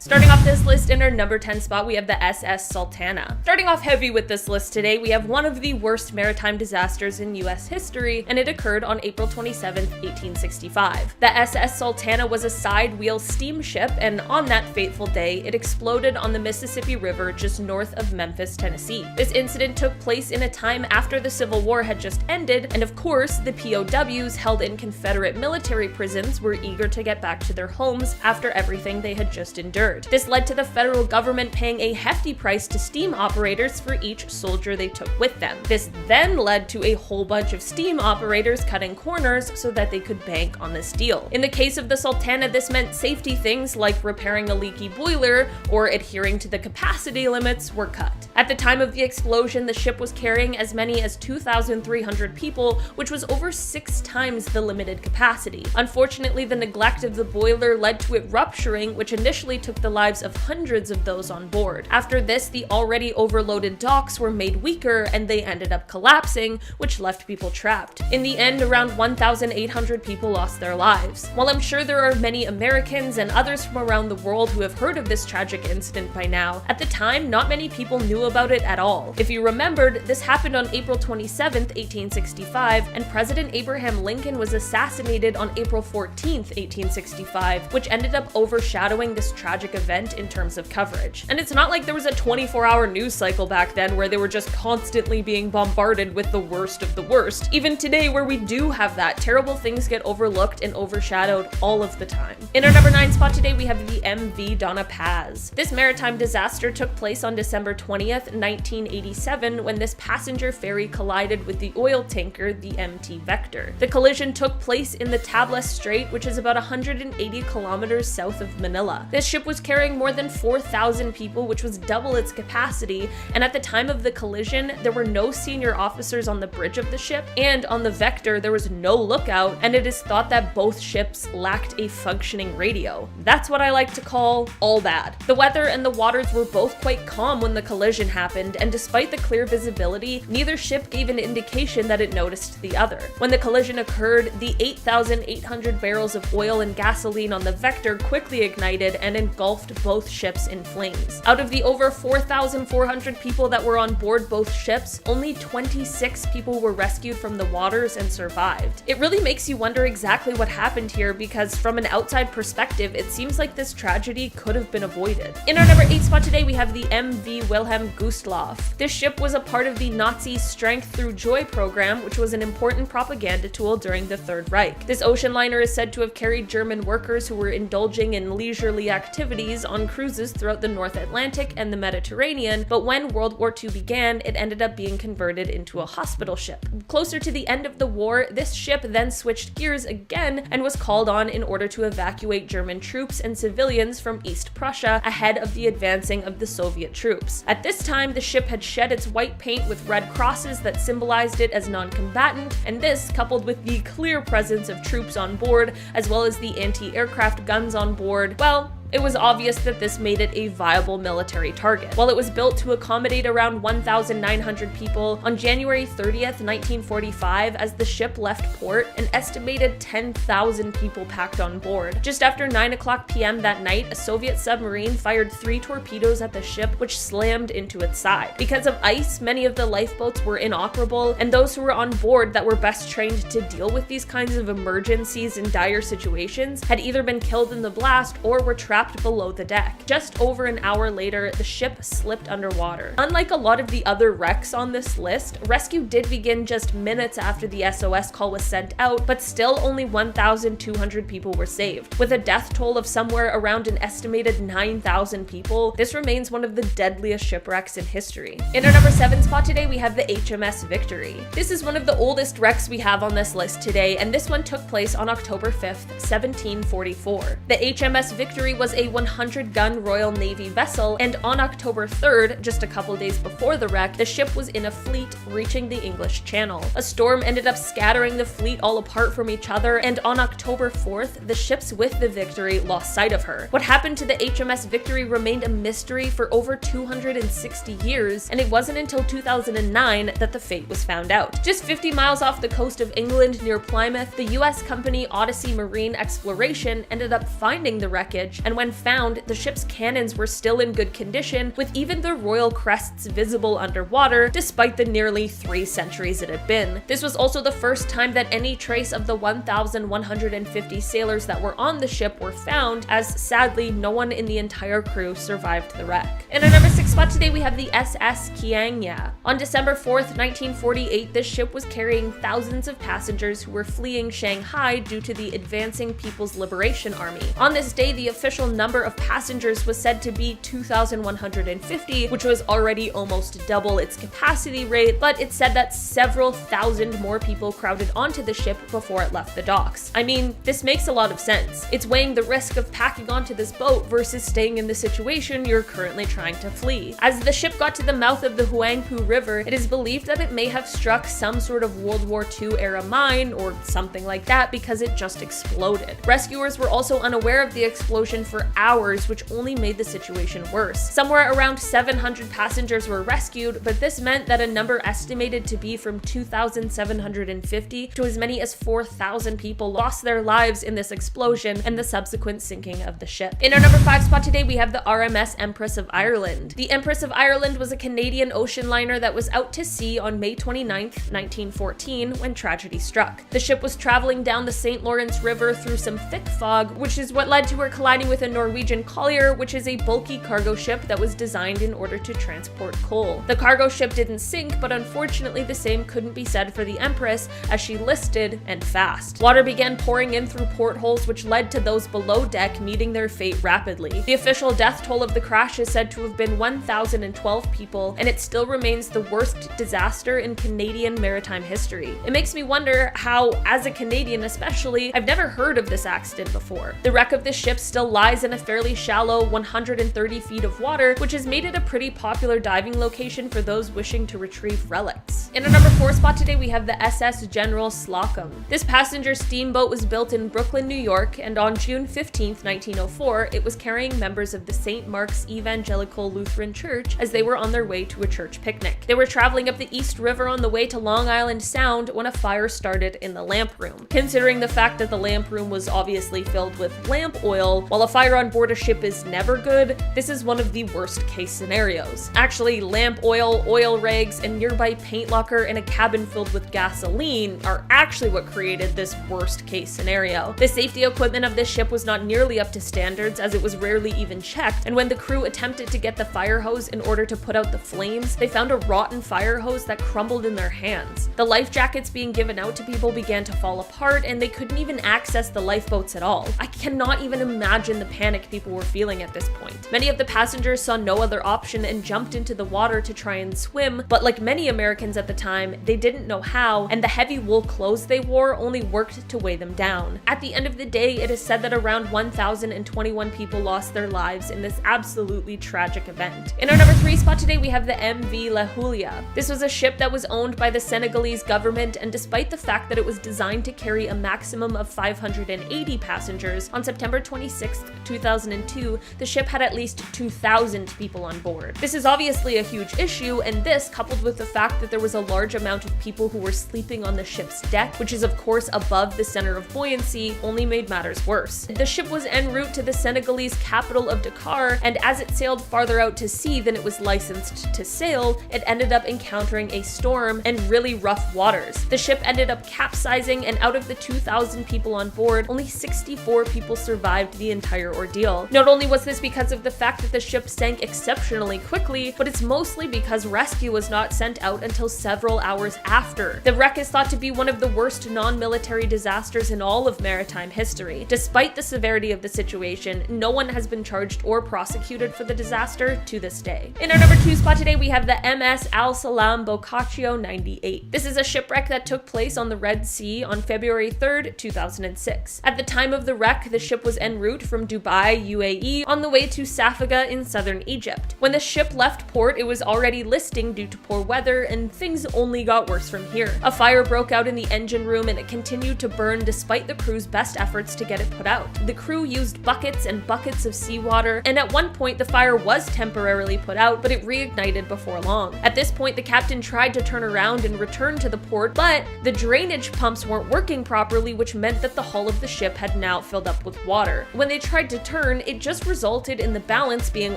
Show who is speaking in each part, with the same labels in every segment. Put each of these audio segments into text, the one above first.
Speaker 1: Starting off this list in our number 10 spot, we have the SS Sultana. Starting off heavy with this list today, we have one of the worst maritime disasters in US history, and it occurred on April 27, 1865. The SS Sultana was a side-wheel steamship, and on that fateful day, it exploded on the Mississippi River just north of Memphis, Tennessee. This incident took place in a time after the Civil War had just ended, and of course, the POWs held in Confederate military prisons were eager to get back to their homes after everything they had just endured. This led to the federal government paying a hefty price to steam operators for each soldier they took with them. This then led to a whole bunch of steam operators cutting corners so that they could bank on this deal. In the case of the Sultana, this meant safety things like repairing a leaky boiler or adhering to the capacity limits were cut. At the time of the explosion, the ship was carrying as many as 2,300 people, which was over 6 times the limited capacity. Unfortunately, the neglect of the boiler led to it rupturing, which initially took the lives of hundreds of those on board. After this, the already overloaded docks were made weaker and they ended up collapsing, which left people trapped. In the end, around 1,800 people lost their lives. While I'm sure there are many Americans and others from around the world who have heard of this tragic incident by now, at the time, not many people knew about it at all. If you remembered, this happened on April 27, 1865, and President Abraham Lincoln was assassinated on April 14, 1865, which ended up overshadowing this tragic event in terms of coverage. And it's not like there was a 24-hour news cycle back then where they were just constantly being bombarded with the worst of the worst. Even today, where we do have that, terrible things get overlooked and overshadowed all of the time. In our number 9 spot today, we have the MV Dona Paz. This maritime disaster took place on December 20th, 1987, when this passenger ferry collided with the oil tanker, the MT Vector. The collision took place in the Tabla Strait, which is about 180 kilometers south of Manila. This ship was carrying more than 4,000 people, which was double its capacity, and at the time of the collision, there were no senior officers on the bridge of the ship, and on the Vector, there was no lookout, and it is thought that both ships lacked a functioning radio. That's what I like to call all bad. The weather and the waters were both quite calm when the collision happened, and despite the clear visibility, neither ship gave an indication that it noticed the other. When the collision occurred, the 8,800 barrels of oil and gasoline on the Vector quickly ignited and engulfed both ships in flames. Out of the over 4,400 people that were on board both ships, only 26 people were rescued from the waters and survived. It really makes you wonder exactly what happened here, because from an outside perspective, it seems like this tragedy could have been avoided. In our number 8 spot today, we have the MV Wilhelm Gustloff. This ship was a part of the Nazi Strength Through Joy program, which was an important propaganda tool during the Third Reich. This ocean liner is said to have carried German workers who were indulging in leisurely activities on cruises throughout the North Atlantic and the Mediterranean, but when World War II began, it ended up being converted into a hospital ship. Closer to the end of the war, this ship then switched gears again and was called on in order to evacuate German troops and civilians from East Prussia ahead of the advancing of the Soviet troops. At this time, the ship had shed its white paint with red crosses that symbolized it as non-combatant, and this, coupled with the clear presence of troops on board, as well as the anti-aircraft guns on board, well, it was obvious that this made it a viable military target. While it was built to accommodate around 1,900 people, on January 30th, 1945, as the ship left port, an estimated 10,000 people packed on board. Just after 9:00 p.m. that night, a Soviet submarine fired 3 torpedoes at the ship, which slammed into its side. Because of ice, many of the lifeboats were inoperable, and those who were on board that were best trained to deal with these kinds of emergencies and dire situations had either been killed in the blast or were trapped below the deck. Just over an hour later, the ship slipped underwater. Unlike a lot of the other wrecks on this list, rescue did begin just minutes after the SOS call was sent out, but still only 1,200 people were saved. With a death toll of somewhere around an estimated 9,000 people, this remains one of the deadliest shipwrecks in history. In our number 7 spot today, we have the HMS Victory. This is one of the oldest wrecks we have on this list today, and this one took place on October 5th, 1744. The HMS Victory was a 100-gun Royal Navy vessel, and on October 3rd, just a couple days before the wreck, the ship was in a fleet reaching the English Channel. A storm ended up scattering the fleet all apart from each other, and on October 4th, the ships with the Victory lost sight of her. What happened to the HMS Victory remained a mystery for over 260 years, and it wasn't until 2009 that the fate was found out. Just 50 miles off the coast of England near Plymouth, the US company Odyssey Marine Exploration ended up finding the wreckage, and and when found, the ship's cannons were still in good condition, with even the royal crests visible underwater, despite the nearly 3 centuries it had been. This was also the first time that any trace of the 1,150 sailors that were on the ship were found, as sadly no one in the entire crew survived the wreck. In our number 6 spot today, we have the SS Kiangya. On December 4th, 1948, this ship was carrying thousands of passengers who were fleeing Shanghai due to the advancing People's Liberation Army. On this day, the official number of passengers was said to be 2,150, which was already almost double its capacity rate, but it said that several thousand more people crowded onto the ship before it left the docks. I mean, this makes a lot of sense. It's weighing the risk of packing onto this boat versus staying in the situation you're currently trying to flee. As the ship got to the mouth of the Huangpu River, it is believed that it may have struck some sort of World War II era mine or something like that because it just exploded. Rescuers were also unaware of the explosion for hours, which only made the situation worse. Somewhere around 700 passengers were rescued, but this meant that a number estimated to be from 2,750 to as many as 4,000 people lost their lives in this explosion and the subsequent sinking of the ship. In our number 5 spot today, we have the RMS Empress of Ireland. The Empress of Ireland was a Canadian ocean liner that was out to sea on May 29th, 1914, when tragedy struck. The ship was traveling down the St. Lawrence River through some thick fog, which is what led to her colliding with a Norwegian collier, which is a bulky cargo ship that was designed in order to transport coal. The cargo ship didn't sink, but unfortunately the same couldn't be said for the Empress, as she listed and fast. Water began pouring in through portholes, which led to those below deck meeting their fate rapidly. The official death toll of the crash is said to have been 1,012 people, and it still remains the worst disaster in Canadian maritime history. It makes me wonder how, as a Canadian especially, I've never heard of this accident before. The wreck of this ship still lies in a fairly shallow 130 feet of water, which has made it a pretty popular diving location for those wishing to retrieve relics. In our number 4 spot today, we have the SS General Slocum. This passenger steamboat was built in Brooklyn, New York, and on June 15th, 1904, it was carrying members of the St. Mark's Evangelical Lutheran Church as they were on their way to a church picnic. They were traveling up the East River on the way to Long Island Sound when a fire started in the lamp room. Considering the fact that the lamp room was obviously filled with lamp oil, while a fire on board a ship is never good, this is one of the worst case scenarios. Actually, lamp oil, oil rags, and nearby paint locker in a cabin filled with gasoline are actually what created this worst case scenario. The safety equipment of this ship was not nearly up to standards, as it was rarely even checked, and when the crew attempted to get the fire hose in order to put out the flames, they found a rotten fire hose that crumbled in their hands. The life jackets being given out to people began to fall apart, and they couldn't even access the lifeboats at all. I cannot even imagine the panic people were feeling at this point. Many of the passengers saw no other option and jumped into the water to try and swim, but like many Americans at the time, they didn't know how, and the heavy wool clothes they wore only worked to weigh them down. At the end of the day, it is said that around 1,021 people lost their lives in this absolutely tragic event. In our number 3 spot today, we have the MV La Julia. This was a ship that was owned by the Senegalese government, and despite the fact that it was designed to carry a maximum of 580 passengers, on September 26, 2002, the ship had at least 2,000 people on board. This is obviously a huge issue, and this, coupled with the fact that there was a large amount of people who were sleeping on the ship's deck, which is of course above the center of buoyancy, only made matters worse. The ship was en route to the Senegalese capital of Dakar, and as it sailed farther out to sea than it was licensed to sail, it ended up encountering a storm and really rough waters. The ship ended up capsizing, and out of the 2,000 people on board, only 64 people survived the entire ordeal. Not only was this because of the fact that the ship sank exceptionally quickly, but it's mostly because rescue was not sent out until several hours after. The wreck is thought to be one of the worst non-military disasters in all of maritime history. Despite the severity of the situation, no one has been charged or prosecuted for the disaster to this day. In our number 2 spot today, we have the MS Salam Boccaccio 98. This is a shipwreck that took place on the Red Sea on February 3rd, 2006. At the time of the wreck, the ship was en route from Dubai, UAE, on the way to Safaga in southern Egypt. When the ship left port, it was already listing due to poor weather, and things things only got worse from here. A fire broke out in the engine room and it continued to burn despite the crew's best efforts to get it put out. The crew used buckets and buckets of seawater, and at one point the fire was temporarily put out, but it reignited before long. At this point, the captain tried to turn around and return to the port, but the drainage pumps weren't working properly, which meant that the hull of the ship had now filled up with water. When they tried to turn, it just resulted in the balance being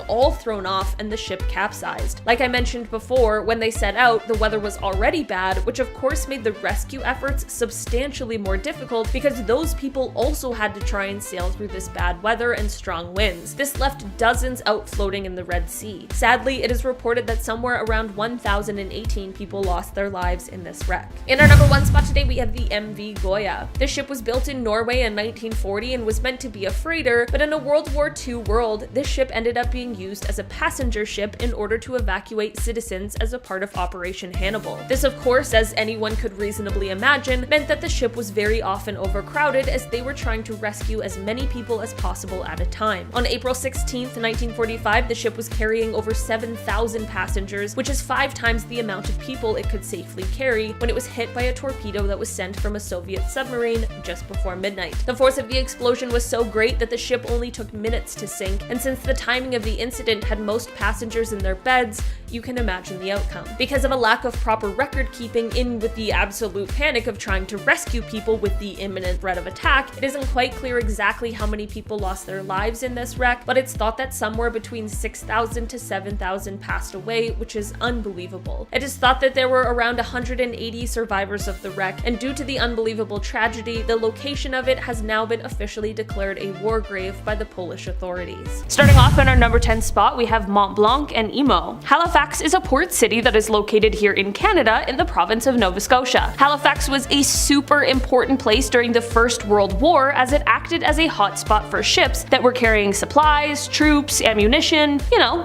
Speaker 1: all thrown off and the ship capsized. Like I mentioned before, when they set out, the weather was already bad, which of course made the rescue efforts substantially more difficult because those people also had to try and sail through this bad weather and strong winds. This left dozens out floating in the Red Sea. Sadly, it is reported that somewhere around 1,018 people lost their lives in this wreck. In our number 1 spot today, we have the MV Goya. This ship was built in Norway in 1940 and was meant to be a freighter, but in a World War II world, this ship ended up being used as a passenger ship in order to evacuate citizens as a part of Operation Hannibal. This, of course, as anyone could reasonably imagine, meant that the ship was very often overcrowded as they were trying to rescue as many people as possible at a time. On April 16th, 1945, the ship was carrying over 7,000 passengers, which is 5 times the amount of people it could safely carry, when it was hit by a torpedo that was sent from a Soviet submarine just before midnight. The force of the explosion was so great that the ship only took minutes to sink, and since the timing of the incident had most passengers in their beds, you can imagine the outcome. Because of a lack of proper record keeping in with the absolute panic of trying to rescue people with the imminent threat of attack, it isn't quite clear exactly how many people lost their lives in this wreck, but it's thought that somewhere between 6,000 to 7,000 passed away, which is unbelievable. It is thought that there were around 180 survivors of the wreck, and due to the unbelievable tragedy, the location of it has now been officially declared a war grave by the Polish authorities. Starting off in our number 10 spot, we have Mont Blanc and Imo. Halifax is a port city that is located here in Canada in the province of Nova Scotia. Halifax was a super important place during the First World War as it acted as a hotspot for ships that were carrying supplies, troops, ammunition,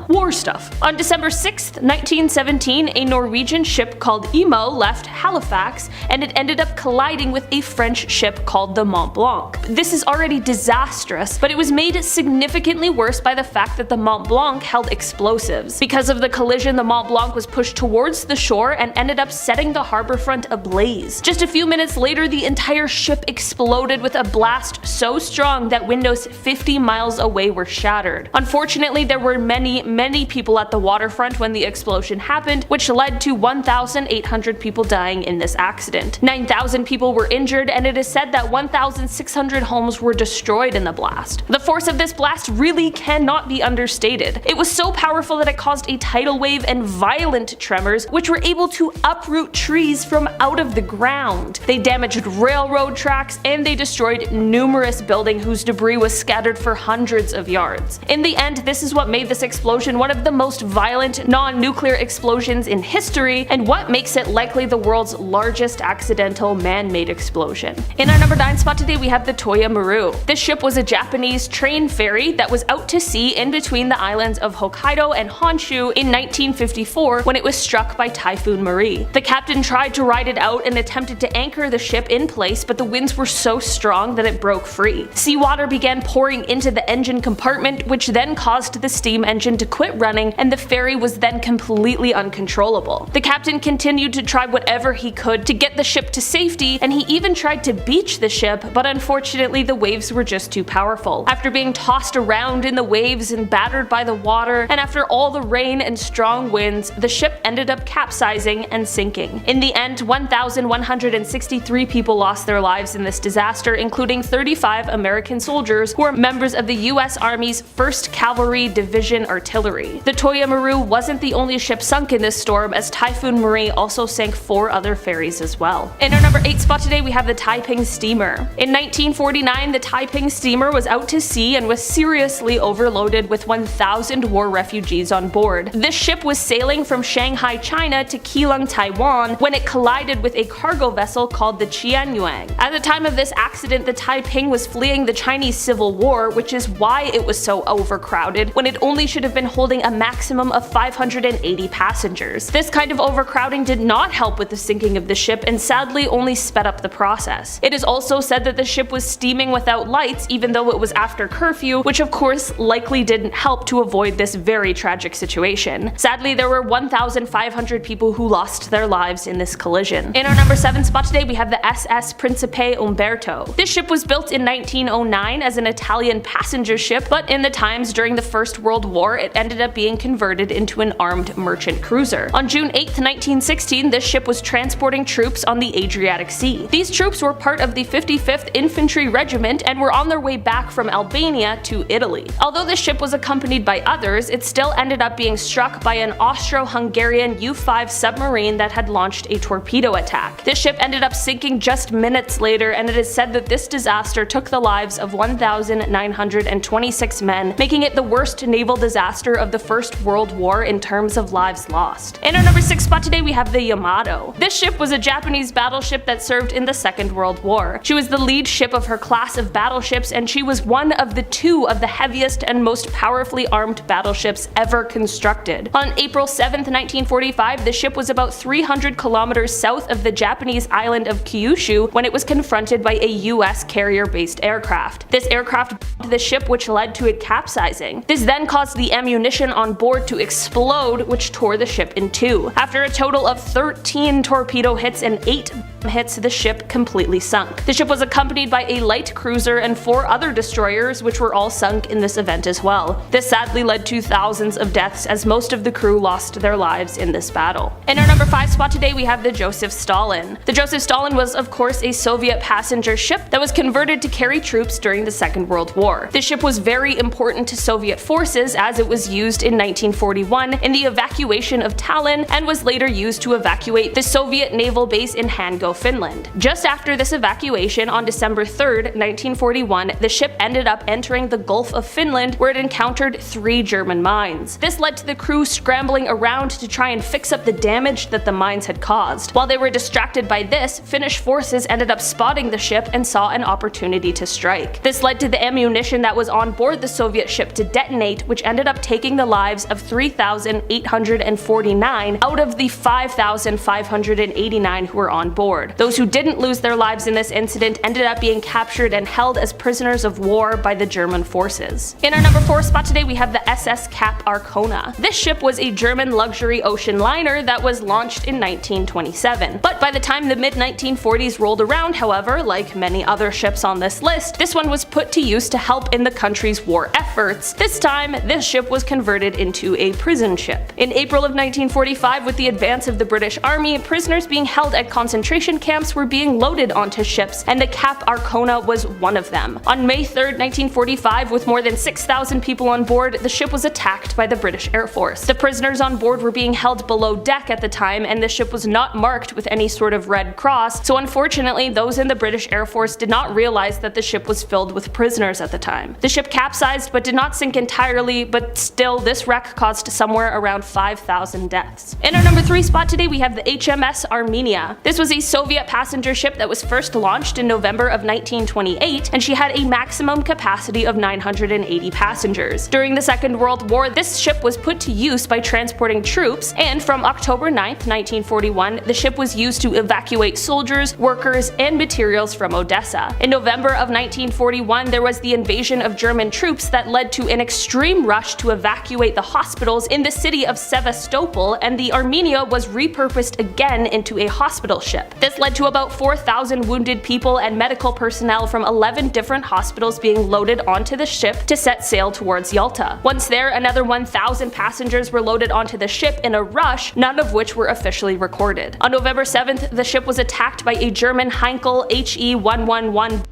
Speaker 1: war stuff. On December 6th, 1917, a Norwegian ship called Imo left Halifax and it ended up colliding with a French ship called the Mont Blanc. This is already disastrous, but it was made significantly worse by the fact that the Mont Blanc held explosives. Because of the collision, the Mont Blanc was pushed towards the shore and ended up setting the harborfront ablaze. Just a few minutes later, the entire ship exploded with a blast so strong that windows 50 miles away were shattered. Unfortunately, there were many people at the waterfront when the explosion happened, which led to 1,800 people dying in this accident. 9,000 people were injured, and it is said that 1,600 homes were destroyed in the blast. The force of this blast really cannot be understated. It was so powerful that it caused a tidal wave and violent tremors, which were able to uproot trees from out of the ground. They damaged railroad tracks, and they destroyed numerous buildings whose debris was scattered for hundreds of yards. In the end, this is what made this explosion one of the most violent non-nuclear explosions in history, and what makes it likely the world's largest accidental man-made explosion. In our number 9 spot today, we have the Toya Maru. This ship was a Japanese train ferry that was out to sea in between the islands of Hokkaido and Honshu in 1954 when it was struck by Typhoon Marie. The captain tried to ride it out and attempted to anchor the ship in place, but the winds were so strong that it broke free. Seawater began pouring into the engine compartment, which then caused the steam engine to quit running, and the ferry was then completely uncontrollable. The captain continued to try whatever he could to get the ship to safety, and he even tried to beach the ship, but unfortunately the waves were just too powerful. After being tossed around in the waves and battered by the water, and after all the rain and strong winds, the ship ended up capsizing and sinking. In the end, 1,163 people lost their lives in this disaster, including 35 American soldiers who were members of the US Army's 1st Cavalry Division Artillery. The Toya Maru wasn't the only ship sunk in this storm, as Typhoon Marie also sank 4 other ferries as well. In our number 8 spot today, we have the Taiping steamer. In 1949, the Taiping steamer was out to sea and was seriously overloaded with 1,000 war refugees on board. This ship was sailing from Shanghai, China to Keelung, Taiwan when it collided with a cargo vessel called the Qianyuan. At the time of this accident, the Taiping was fleeing the Chinese Civil War, which is why it was so overcrowded when it only should have been holding a maximum of 580 passengers. This kind of overcrowding did not help with the sinking of the ship and sadly only sped up the process. It is also said that the ship was steaming without lights even though it was after curfew, which of course likely didn't help to avoid this very tragic situation. Sadly, there were 1,500 people who who lost their lives in this collision. In our number 7 spot today, we have the SS Principe Umberto. This ship was built in 1909 as an Italian passenger ship, but in the times during the First World War, it ended up being converted into an armed merchant cruiser. On June 8, 1916, this ship was transporting troops on the Adriatic Sea. These troops were part of the 55th Infantry Regiment and were on their way back from Albania to Italy. Although the ship was accompanied by others, it still ended up being struck by an Austro-Hungarian U-5 submarine that had launched a torpedo attack. This ship ended up sinking just minutes later, and it is said that this disaster took the lives of 1,926 men, making it the worst naval disaster of the First World War in terms of lives lost. In our number 6 spot today, we have the Yamato. This ship was a Japanese battleship that served in the Second World War. She was the lead ship of her class of battleships, and she was one of the 2 of the heaviest and most powerfully armed battleships ever constructed. On April 7, 1945, the ship was about 300 kilometers south of the Japanese island of Kyushu when it was confronted by a US carrier-based aircraft. This aircraft bombed the ship, which led to it capsizing. This then caused the ammunition on board to explode, which tore the ship in 2. After a total of 13 torpedo hits and 8 hits, the ship completely sunk. The ship was accompanied by a light cruiser and 4 other destroyers, which were all sunk in this event as well. This sadly led to thousands of deaths, as most of the crew lost their lives in this battle. In our number 5 spot today, we have the Joseph Stalin. The Joseph Stalin was of course a Soviet passenger ship that was converted to carry troops during the Second World War. This ship was very important to Soviet forces as it was used in 1941 in the evacuation of Tallinn and was later used to evacuate the Soviet naval base in Hanko, Finland. Just after this evacuation, on December 3, 1941, the ship ended up entering the Gulf of Finland, where it encountered 3 German mines. This led to the crew scrambling around to try and fix up the damage that the mines had caused. While they were distracted by this, Finnish forces ended up spotting the ship and saw an opportunity to strike. This led to the ammunition that was on board the Soviet ship to detonate, which ended up taking the lives of 3,849 out of the 5,589 who were on board. Those who didn't lose their lives in this incident ended up being captured and held as prisoners of war by the German forces. In our number 4 spot today, we have the SS Cap Arcona. This ship was a German luxury ocean liner that was launched in 1927. But by the time the mid-1940s rolled around, however, like many other ships on this list, this one was put to use to help in the country's war efforts. This time, this ship was converted into a prison ship. In April of 1945, with the advance of the British Army, prisoners being held at concentration camps were being loaded onto ships, and the Cap Arcona was one of them. On May 3, 1945, with more than 6,000 people on board, the ship was attacked by the British Air Force. The prisoners on board were being held below deck at the time, and the ship was not marked with any sort of red cross, so unfortunately those in the British Air Force did not realize that the ship was filled with prisoners at the time. The ship capsized but did not sink entirely, but still this wreck caused somewhere around 5,000 deaths. In our number 3 spot today, we have the HMS Armenia. This was a Soviet passenger ship that was first launched in November of 1928, and she had a maximum capacity of 980 passengers. During the Second World War, this ship was put to use by transporting troops, and from October 9, 1941, the ship was used to evacuate soldiers, workers, and materials from Odessa. In November of 1941, there was the invasion of German troops that led to an extreme rush to evacuate the hospitals in the city of Sevastopol, and the Armenia was repurposed again into a hospital ship. This led to about 4,000 wounded people and medical personnel from 11 different hospitals being loaded onto the ship to set sail towards Yalta. Once there, another 1,000 passengers were loaded onto the ship in a rush, none of which were officially recorded. On November 7th, the ship was attacked by a German Heinkel HE-111,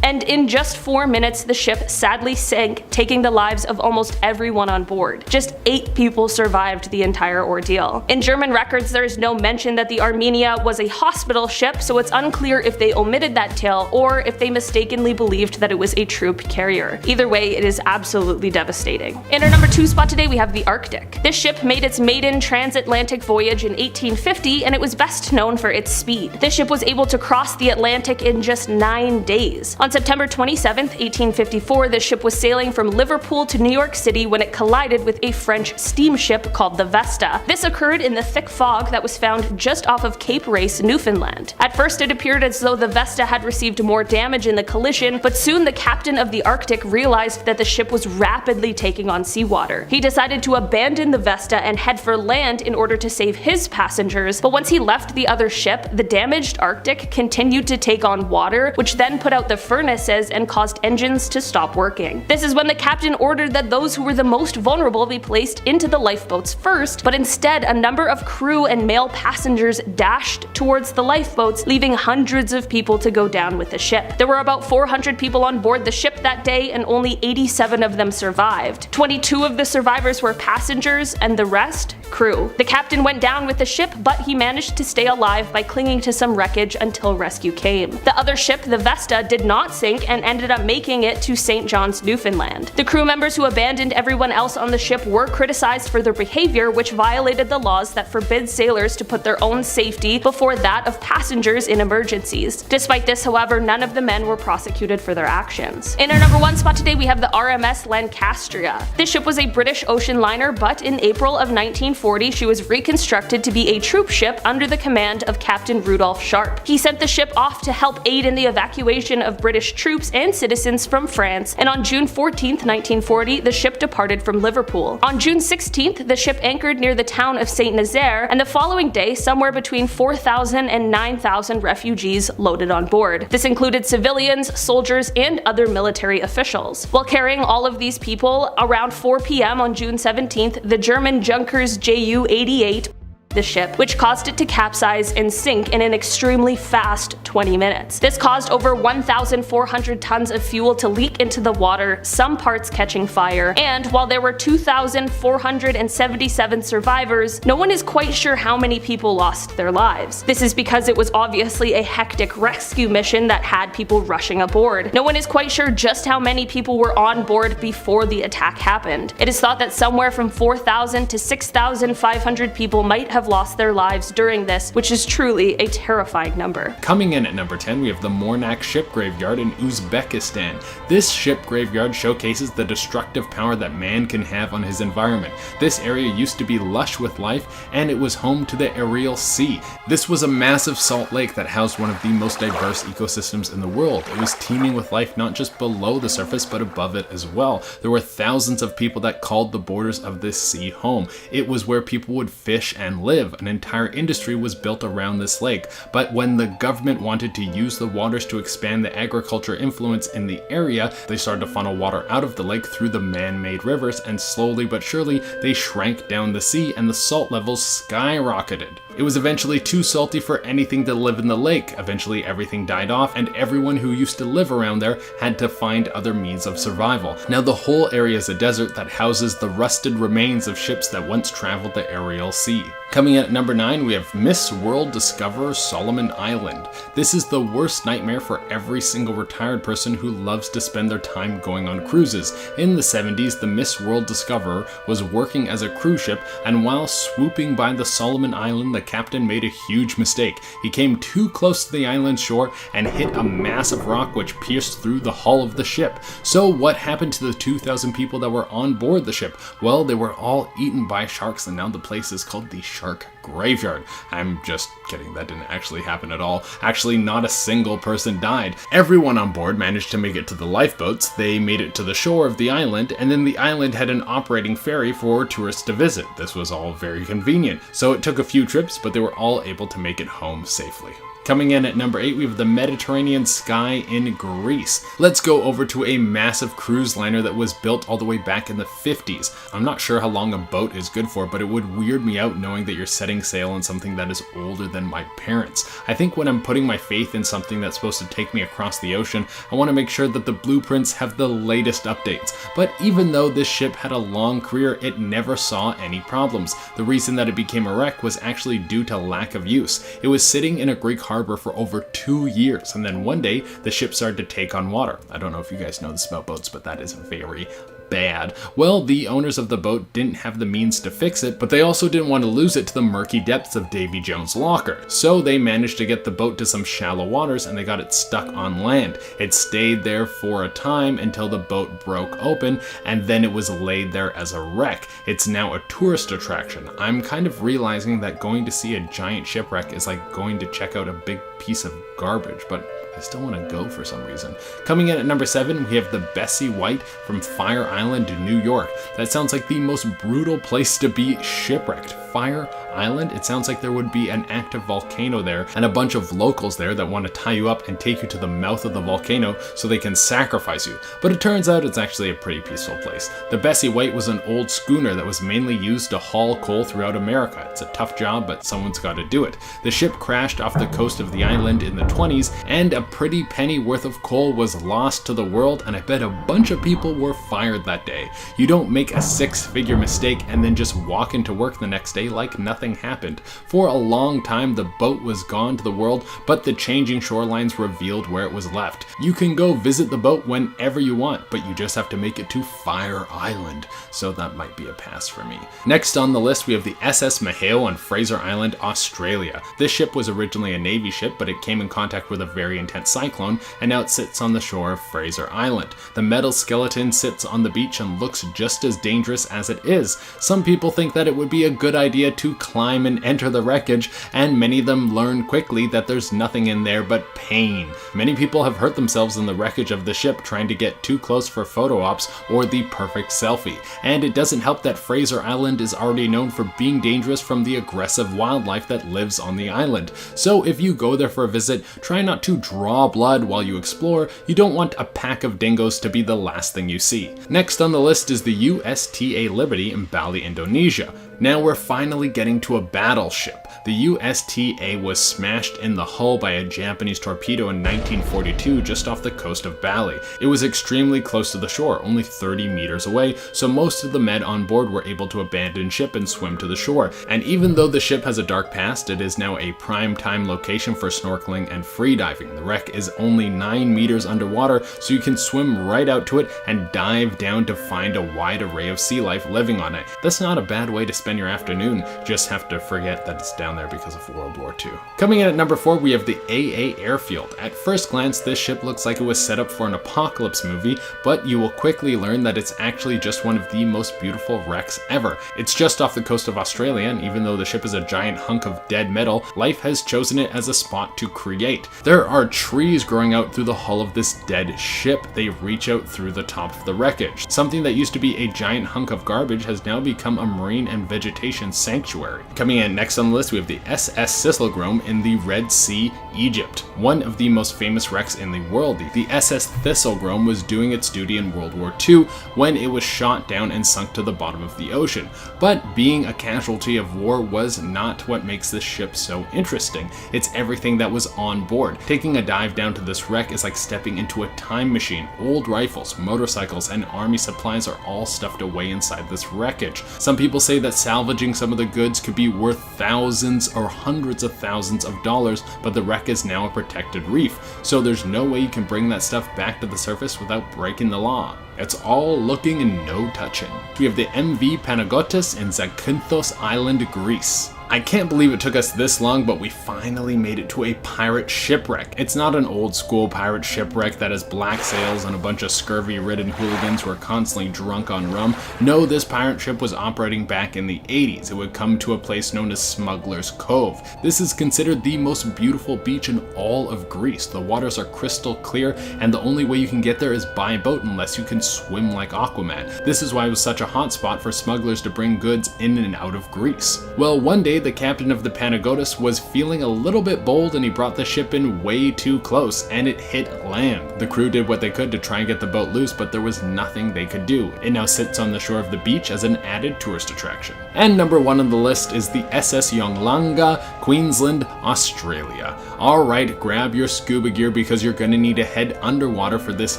Speaker 1: and in just 4 minutes the ship sadly sank, taking the lives of almost everyone on board. Just 8 people survived the entire ordeal. In German records, there is no mention that the Armenia was a hospital ship, so it's unclear if they omitted that tale or if they mistakenly believed that it was a troop carrier. Either way, it is absolutely devastating. In our number 2 spot today, we have the Arctic. This ship made its maiden transatlantic voyage in 1850, and it was best known for its speed. This ship was able to cross the Atlantic in just 9 days. On On September 27, 1854, the ship was sailing from Liverpool to New York City when it collided with a French steamship called the Vesta. This occurred in the thick fog that was found just off of Cape Race, Newfoundland. At first it appeared as though the Vesta had received more damage in the collision, but soon the captain of the Arctic realized that the ship was rapidly taking on seawater. He decided to abandon the Vesta and head for land in order to save his passengers, but once he left the other ship, the damaged Arctic continued to take on water, which then put out the furnaces and caused engines to stop working. This is when the captain ordered that those who were the most vulnerable be placed into the lifeboats first, but instead a number of crew and male passengers dashed towards the lifeboats, leaving hundreds of people to go down with the ship. There were about 400 people on board the ship that day, and only 87 of them survived. 22 of the survivors were passengers, and the rest, crew. The captain went down with the ship, but he managed to stay alive by clinging to some wreckage until rescue came. The other ship, the Vesta, did not sink and ended up making it to St. John's, Newfoundland. The crew members who abandoned everyone else on the ship were criticized for their behavior, which violated the laws that forbid sailors to put their own safety before that of passengers in emergencies. Despite this, however, none of the men were prosecuted for their actions. In our number 1 spot today, we have the RMS Lancastria. This ship was a British ocean liner, but in April of 1940, she was reconstructed to be a troop ship under the command of Captain Rudolph Sharp. He sent the ship off to help aid in the evacuation of British troops and citizens from France, and on June 14, 1940, the ship departed from Liverpool. On June 16th, the ship anchored near the town of St. Nazaire, and the following day, somewhere between 4,000 and 9,000 refugees loaded on board. This included civilians, soldiers, and other military officials. While carrying all of these people, around 4 p.m. on June 17th, the German Junkers Ju-88 the ship, which caused it to capsize and sink in an extremely fast 20 minutes. This caused over 1,400 tons of fuel to leak into the water, some parts catching fire, and while there were 2,477 survivors, no one is quite sure how many people lost their lives. This is because it was obviously a hectic rescue mission that had people rushing aboard. No one is quite sure just how many people were on board before the attack happened. It is thought that somewhere from 4,000 to 6,500 people might have lost their lives during this, which is truly a terrifying number.
Speaker 2: Coming in at number 10, we have the Mornak Ship Graveyard in Uzbekistan. This ship graveyard showcases the destructive power that man can have on his environment. This area used to be lush with life, and it was home to the Aral Sea. This was a massive salt lake that housed one of the most diverse ecosystems in the world. It was teeming with life not just below the surface, but above it as well. There were thousands of people that called the borders of this sea home. It was where people would fish and live. An entire industry was built around this lake, but when the government wanted to use the waters to expand the agriculture influence in the area, they started to funnel water out of the lake through the man-made rivers, and slowly but surely they shrank down the sea and the salt levels skyrocketed. It was eventually too salty for anything to live in the lake. Eventually everything died off, and everyone who used to live around there had to find other means of survival. Now the whole area is a desert that houses the rusted remains of ships that once traveled the Aral Sea. Coming in at number 9, we have Miss World Discoverer Solomon Island. This is the worst nightmare for every single retired person who loves to spend their time going on cruises. In the 70s, the Miss World Discoverer was working as a cruise ship, and while swooping by the Solomon Island, the captain made a huge mistake. He came too close to the island shore and hit a massive rock which pierced through the hull of the ship. So what happened to the 2,000 people that were on board the ship? Well, they were all eaten by sharks, and now the place is called the Shark Graveyard. I'm just kidding, that didn't actually happen at all. Actually, not a single person died. Everyone on board managed to make it to the lifeboats. They made it to the shore of the island, and then the island had an operating ferry for tourists to visit. This was all very convenient. So it took a few trips, but they were all able to make it home safely. Coming in at number 8, we have the Mediterranean Sky in Greece. Let's go over to a massive cruise liner that was built all the way back in the 50s. I'm not sure how long a boat is good for, but it would weird me out knowing that you're setting sail on something that is older than my parents. I think when I'm putting my faith in something that's supposed to take me across the ocean, I want to make sure that the blueprints have the latest updates. But even though this ship had a long career, it never saw any problems. The reason that it became a wreck was actually due to lack of use. It was sitting in a Greek harbor for over 2 years, and then one day the ship started to take on water. I don't know if you guys know this about boats, but that is very bad? Well, the owners of the boat didn't have the means to fix it, but they also didn't want to lose it to the murky depths of Davy Jones' locker. So they managed to get the boat to some shallow waters and they got it stuck on land. It stayed there for a time until the boat broke open, and then it was laid there as a wreck. It's now a tourist attraction. I'm kind of realizing that going to see a giant shipwreck is like going to check out a big piece of garbage, but I still want to go for some reason. Coming in at number 7, we have the Bessie White from Fire Island, New York. That sounds like the most brutal place to be shipwrecked. Fire Island? It sounds like there would be an active volcano there and a bunch of locals there that want to tie you up and take you to the mouth of the volcano so they can sacrifice you. But it turns out it's actually a pretty peaceful place. The Bessie White was an old schooner that was mainly used to haul coal throughout America. It's a tough job, but someone's got to do it. The ship crashed off the coast of the island in the 20s, and a pretty penny worth of coal was lost to the world, and I bet a bunch of people were fired that day. You don't make a 6-figure mistake and then just walk into work the next day like nothing happened. For a long time, the boat was gone to the world, but the changing shorelines revealed where it was left. You can go visit the boat whenever you want, but you just have to make it to Fire Island, so that might be a pass for me. Next on the list, we have the SS Maheo on Fraser Island, Australia. This ship was originally a Navy ship, but it came in contact with a very intense cyclone, and now it sits on the shore of Fraser Island. The metal skeleton sits on the beach and looks just as dangerous as it is. Some people think that it would be a good idea to climb and enter the wreckage, and many of them learn quickly that there's nothing in there but pain. Many people have hurt themselves in the wreckage of the ship trying to get too close for photo ops or the perfect selfie. And it doesn't help that Fraser Island is already known for being dangerous from the aggressive wildlife that lives on the island. So if you go there for a visit, try not to draw blood while you explore. You don't want a pack of dingoes to be the last thing you see. Next on the list is the USTA Liberty in Bali, Indonesia. Now we're finally getting to a battleship. The USTA was smashed in the hull by a Japanese torpedo in 1942 just off the coast of Bali. It was extremely close to the shore, only 30 meters away, so most of the men on board were able to abandon ship and swim to the shore. And even though the ship has a dark past, it is now a prime time location for snorkeling and freediving. The wreck is only 9 meters underwater, so you can swim right out to it and dive down to find a wide array of sea life living on it. That's not a bad way to spend your afternoon, just have to forget that it's down there because of World War II. Coming in at number 4, we have the AA Airfield. At first glance, this ship looks like it was set up for an apocalypse movie, but you will quickly learn that it's actually just one of the most beautiful wrecks ever. It's just off the coast of Australia, and even though the ship is a giant hunk of dead metal, life has chosen it as a spot to create. There are trees growing out through the hull of this dead ship. They reach out through the top of the wreckage. Something that used to be a giant hunk of garbage has now become a marine and vegetation sanctuary. Coming in next on the list, we have the SS Sultana in the Red Sea, Egypt. One of the most famous wrecks in the world. The SS Sultana was doing its duty in World War II when it was shot down and sunk to the bottom of the ocean. But being a casualty of war was not what makes this ship so interesting. It's everything that was on board. Taking a dive down to this wreck is like stepping into a time machine. Old rifles, motorcycles, and army supplies are all stuffed away inside this wreckage. Some people say that salvaging some of the goods could be worth thousands or hundreds of thousands of dollars, but the wreck is now a protected reef, so there's no way you can bring that stuff back to the surface without breaking the law. It's all looking and no touching. We have the MV Panagotis in Zakynthos Island, Greece. I can't believe it took us this long, but we finally made it to a pirate shipwreck. It's not an old school pirate shipwreck that has black sails and a bunch of scurvy-ridden hooligans who are constantly drunk on rum. No, this pirate ship was operating back in the 80s. It would come to a place known as Smuggler's Cove. This is considered the most beautiful beach in all of Greece. The waters are crystal clear, and the only way you can get there is by boat unless you can swim like Aquaman. This is why it was such a hot spot for smugglers to bring goods in and out of Greece. Well, one day the captain of the Panagotis was feeling a little bit bold and he brought the ship in way too close and it hit land. The crew did what they could to try and get the boat loose, but there was nothing they could do. It now sits on the shore of the beach as an added tourist attraction. And number 1 on the list is the SS Yonglanga, Queensland, Australia. Alright, grab your scuba gear because you're going to need to head underwater for this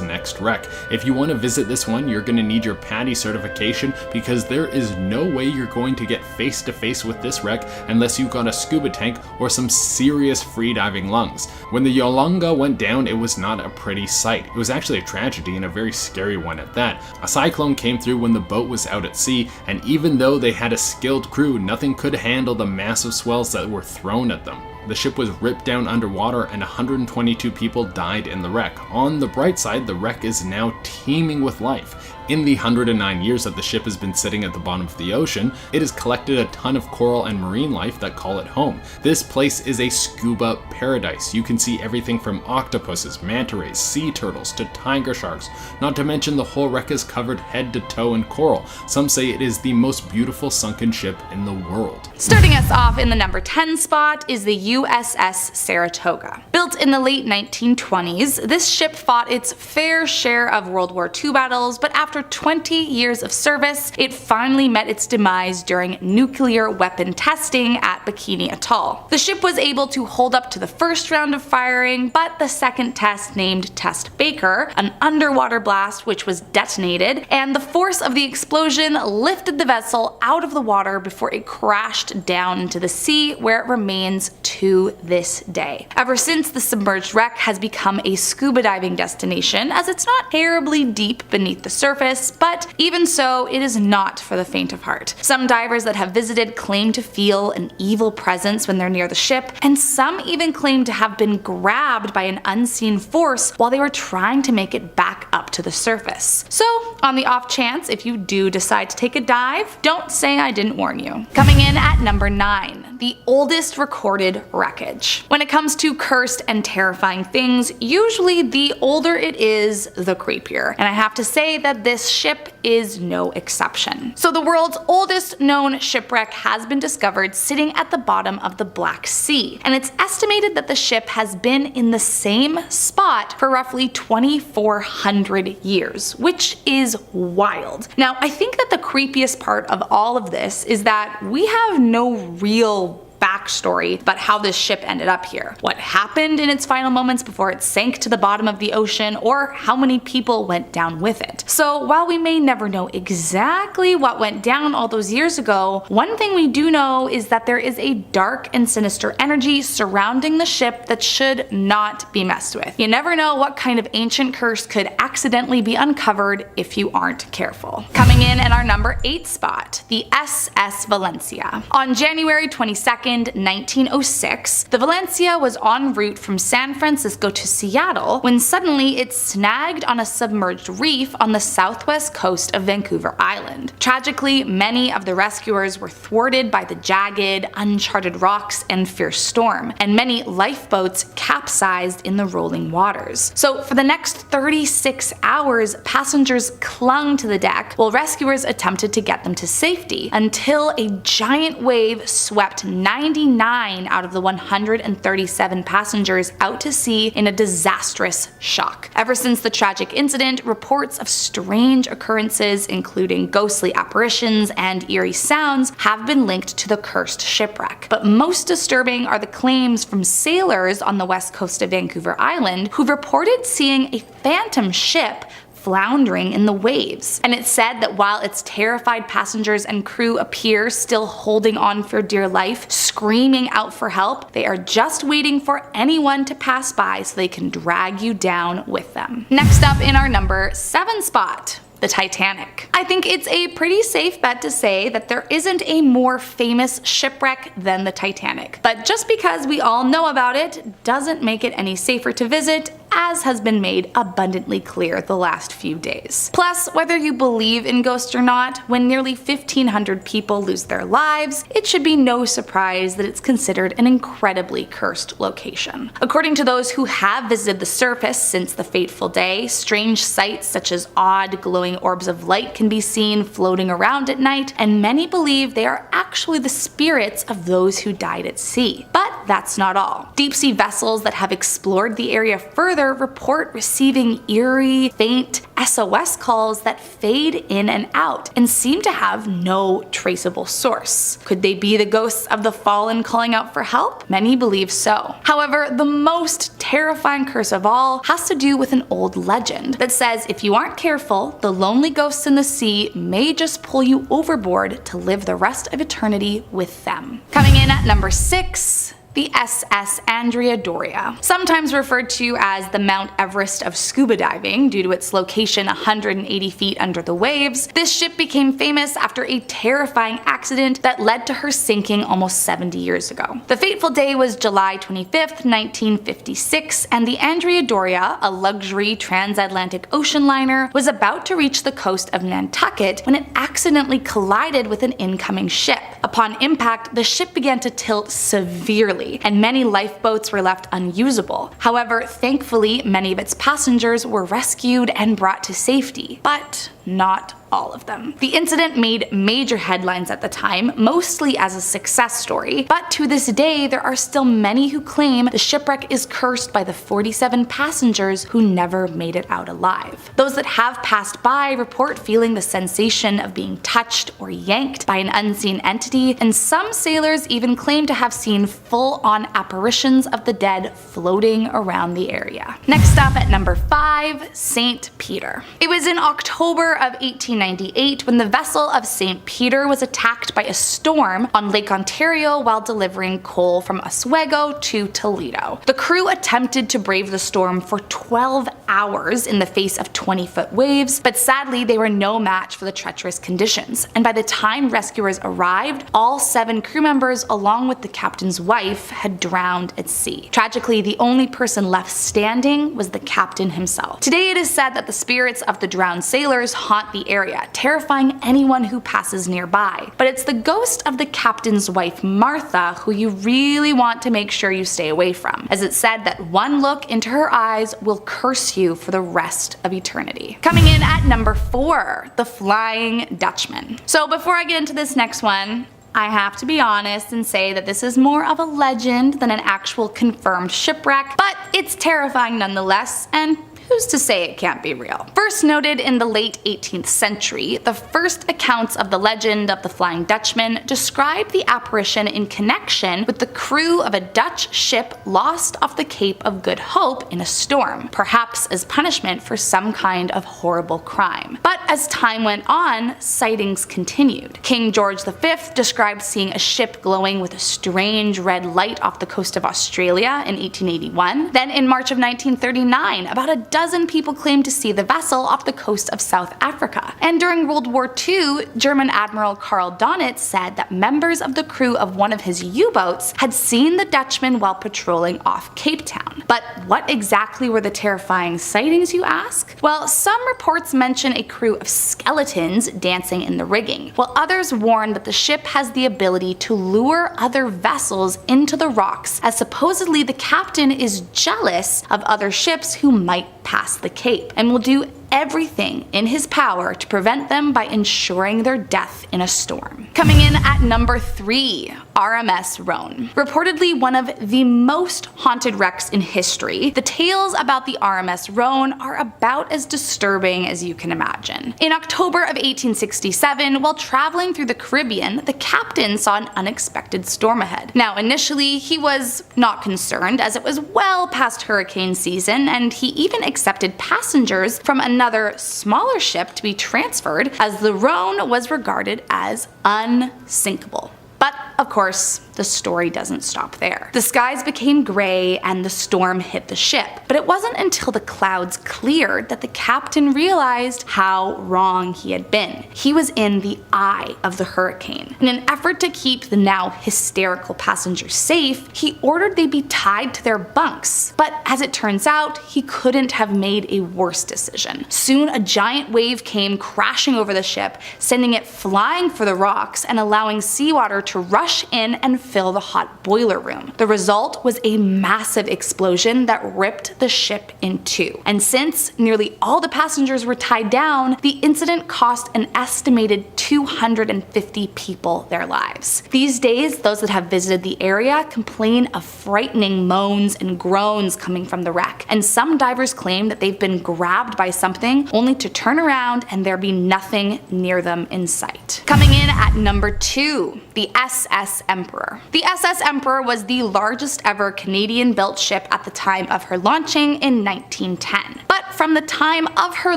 Speaker 2: next wreck. If you want to visit this one, you're going to need your PADI certification because there is no way you're going to get face to face with this wreck unless you got a scuba tank or some serious freediving lungs. When the Yolanga went down, it was not a pretty sight. It was actually a tragedy and a very scary one at that. A cyclone came through when the boat was out at sea, and even though they had a skilled crew, nothing could handle the massive swells that were thrown at them. The ship was ripped down underwater and 122 people died in the wreck. On the bright side, the wreck is now teeming with life. In the 109 years that the ship has been sitting at the bottom of the ocean, it has collected a ton of coral and marine life that call it home. This place is a scuba paradise. You can see everything from octopuses, manta rays, sea turtles, to tiger sharks. Not to mention the whole wreck is covered head to toe in coral. Some say it is the most beautiful sunken ship in the world.
Speaker 3: Starting us off in the number 10 spot is the USS Saratoga. Built in the late 1920s, this ship fought its fair share of World War II battles, but after 20 years of service, it finally met its demise during nuclear weapon testing at Bikini Atoll. The ship was able to hold up to the first round of firing, but the second test, named Test Baker, an underwater blast which was detonated, and the force of the explosion lifted the vessel out of the water before it crashed down into the sea, where it remains to this day. Ever since, the submerged wreck has become a scuba diving destination, as it's not terribly deep beneath the surface, but even so, it is not for the faint of heart. Some divers that have visited claim to feel an evil presence when they're near the ship, and some even claim to have been grabbed by an unseen force while they were trying to make it back up to the surface. So, on the off chance, if you do decide to take a dive, don't say I didn't warn you. Coming in at number 9, the oldest recorded wreckage. When it comes to cursed and terrifying things, usually the older it is, the creepier. And I have to say that this ship is no exception. So the world's oldest known shipwreck has been discovered sitting at the bottom of the Black Sea, and it's estimated that the ship has been in the same spot for roughly 2,400 years, which is wild. Now, I think that the creepiest part of all of this is that we have no real backstory about how this ship ended up here, what happened in its final moments before it sank to the bottom of the ocean, or how many people went down with it. So while we may never know exactly what went down all those years ago, one thing we do know is that there is a dark and sinister energy surrounding the ship that should not be messed with. You never know what kind of ancient curse could accidentally be uncovered if you aren't careful. Coming in at our number 8 spot, the SS Valencia. On January 22nd, 1906, the Valencia was en route from San Francisco to Seattle when suddenly it snagged on a submerged reef on the southwest coast of Vancouver Island. Tragically, many of the rescuers were thwarted by the jagged, uncharted rocks and fierce storm, and many lifeboats capsized in the rolling waters. So for the next 36 hours, passengers clung to the deck while rescuers attempted to get them to safety, until a giant wave swept 99 out of the 137 passengers out to sea in a disastrous shock. Ever since the tragic incident, reports of strange occurrences, including ghostly apparitions and eerie sounds, have been linked to the cursed shipwreck. But most disturbing are the claims from sailors on the west coast of Vancouver Island who've reported seeing a phantom ship floundering in the waves. And it's said that while its terrified passengers and crew appear still holding on for dear life, screaming out for help, they are just waiting for anyone to pass by so they can drag you down with them. Next up in our number 7 spot, the Titanic. I think it's a pretty safe bet to say that there isn't a more famous shipwreck than the Titanic. But just because we all know about it doesn't make it any safer to visit, as has been made abundantly clear the last few days. Plus, whether you believe in ghosts or not, when nearly 1,500 people lose their lives, it should be no surprise that it's considered an incredibly cursed location. According to those who have visited the surface since the fateful day, strange sights such as odd glowing orbs of light can be seen floating around at night, and many believe they are actually the spirits of those who died at sea. But that's not all. Deep sea vessels that have explored the area further report receiving eerie, faint SOS calls that fade in and out and seem to have no traceable source. Could they be the ghosts of the fallen calling out for help? Many believe so. However, the most terrifying curse of all has to do with an old legend that says if you aren't careful, the lonely ghosts in the sea may just pull you overboard to live the rest of eternity eternity with them. Coming in at number 6, the SS Andrea Doria. Sometimes referred to as the Mount Everest of scuba diving due to its location 180 feet under the waves, this ship became famous after a terrifying accident that led to her sinking almost 70 years ago. The fateful day was July 25th, 1956, and the Andrea Doria, a luxury transatlantic ocean liner, was about to reach the coast of Nantucket when it accidentally collided with an incoming ship. Upon impact, the ship began to tilt severely, and many lifeboats were left unusable. However, thankfully, many of its passengers were rescued and brought to safety, but not all of them. The incident made major headlines at the time, mostly as a success story, but to this day there are still many who claim the shipwreck is cursed by the 47 passengers who never made it out alive. Those that have passed by report feeling the sensation of being touched or yanked by an unseen entity, and some sailors even claim to have seen full-on apparitions of the dead floating around the area. Next up at number 5, St. Peter. It was in October of 1898 when the vessel of St. Peter was attacked by a storm on Lake Ontario while delivering coal from Oswego to Toledo. The crew attempted to brave the storm for 12 hours in the face of 20-foot waves, but sadly they were no match for the treacherous conditions, and by the time rescuers arrived, all 7 crew members along with the captain's wife had drowned at sea. Tragically, the only person left standing was the captain himself. Today it is said that the spirits of the drowned sailors haunt the area, terrifying anyone who passes nearby. But it's the ghost of the captain's wife Martha who you really want to make sure you stay away from, as it's said that one look into her eyes will curse you for the rest of eternity. Coming in at number 4, the Flying Dutchman. So before I get into this next one, I have to be honest and say that this is more of a legend than an actual confirmed shipwreck, but it's terrifying nonetheless, and who's to say it can't be real? First noted in the late 18th century, the first accounts of the legend of the Flying Dutchman describe the apparition in connection with the crew of a Dutch ship lost off the Cape of Good Hope in a storm, perhaps as punishment for some kind of horrible crime. But as time went on, sightings continued. King George V described seeing a ship glowing with a strange red light off the coast of Australia in 1881. Then in March of 1939, about a dozen people claimed to see the vessel off the coast of South Africa. And during World War II, German Admiral Karl Donitz said that members of the crew of one of his U-boats had seen the Dutchman while patrolling off Cape Town. But what exactly were the terrifying sightings, you ask? Well, some reports mention a crew of skeletons dancing in the rigging, while others warn that the ship has the ability to lure other vessels into the rocks, as supposedly the captain is jealous of other ships who might pass the Cape, and will do everything in his power to prevent them by ensuring their death in a storm. Coming in at number 3, RMS Rhone. Reportedly one of the most haunted wrecks in history, the tales about the RMS Rhone are about as disturbing as you can imagine. In October of 1867, while traveling through the Caribbean, the captain saw an unexpected storm ahead. Now initially, he was not concerned as it was well past hurricane season, and he even accepted passengers from another smaller ship to be transferred, as the Rhone was regarded as unsinkable. But of course, the story doesn't stop there. The skies became gray and the storm hit the ship, but it wasn't until the clouds cleared that the captain realized how wrong he had been. He was in the eye of the hurricane. In an effort to keep the now hysterical passengers safe, he ordered they be tied to their bunks. But as it turns out, he couldn't have made a worse decision. Soon a giant wave came crashing over the ship, sending it flying for the rocks and allowing seawater to rush in and fill the hot boiler room. The result was a massive explosion that ripped the ship in two. And since nearly all the passengers were tied down, the incident cost an estimated 250 people their lives. These days, those that have visited the area complain of frightening moans and groans coming from the wreck, and some divers claim that they've been grabbed by something only to turn around and there be nothing near them in sight. Coming in at number 2, the SS Emperor. The SS Emperor was the largest ever Canadian-built ship at the time of her launching in 1910. But from the time of her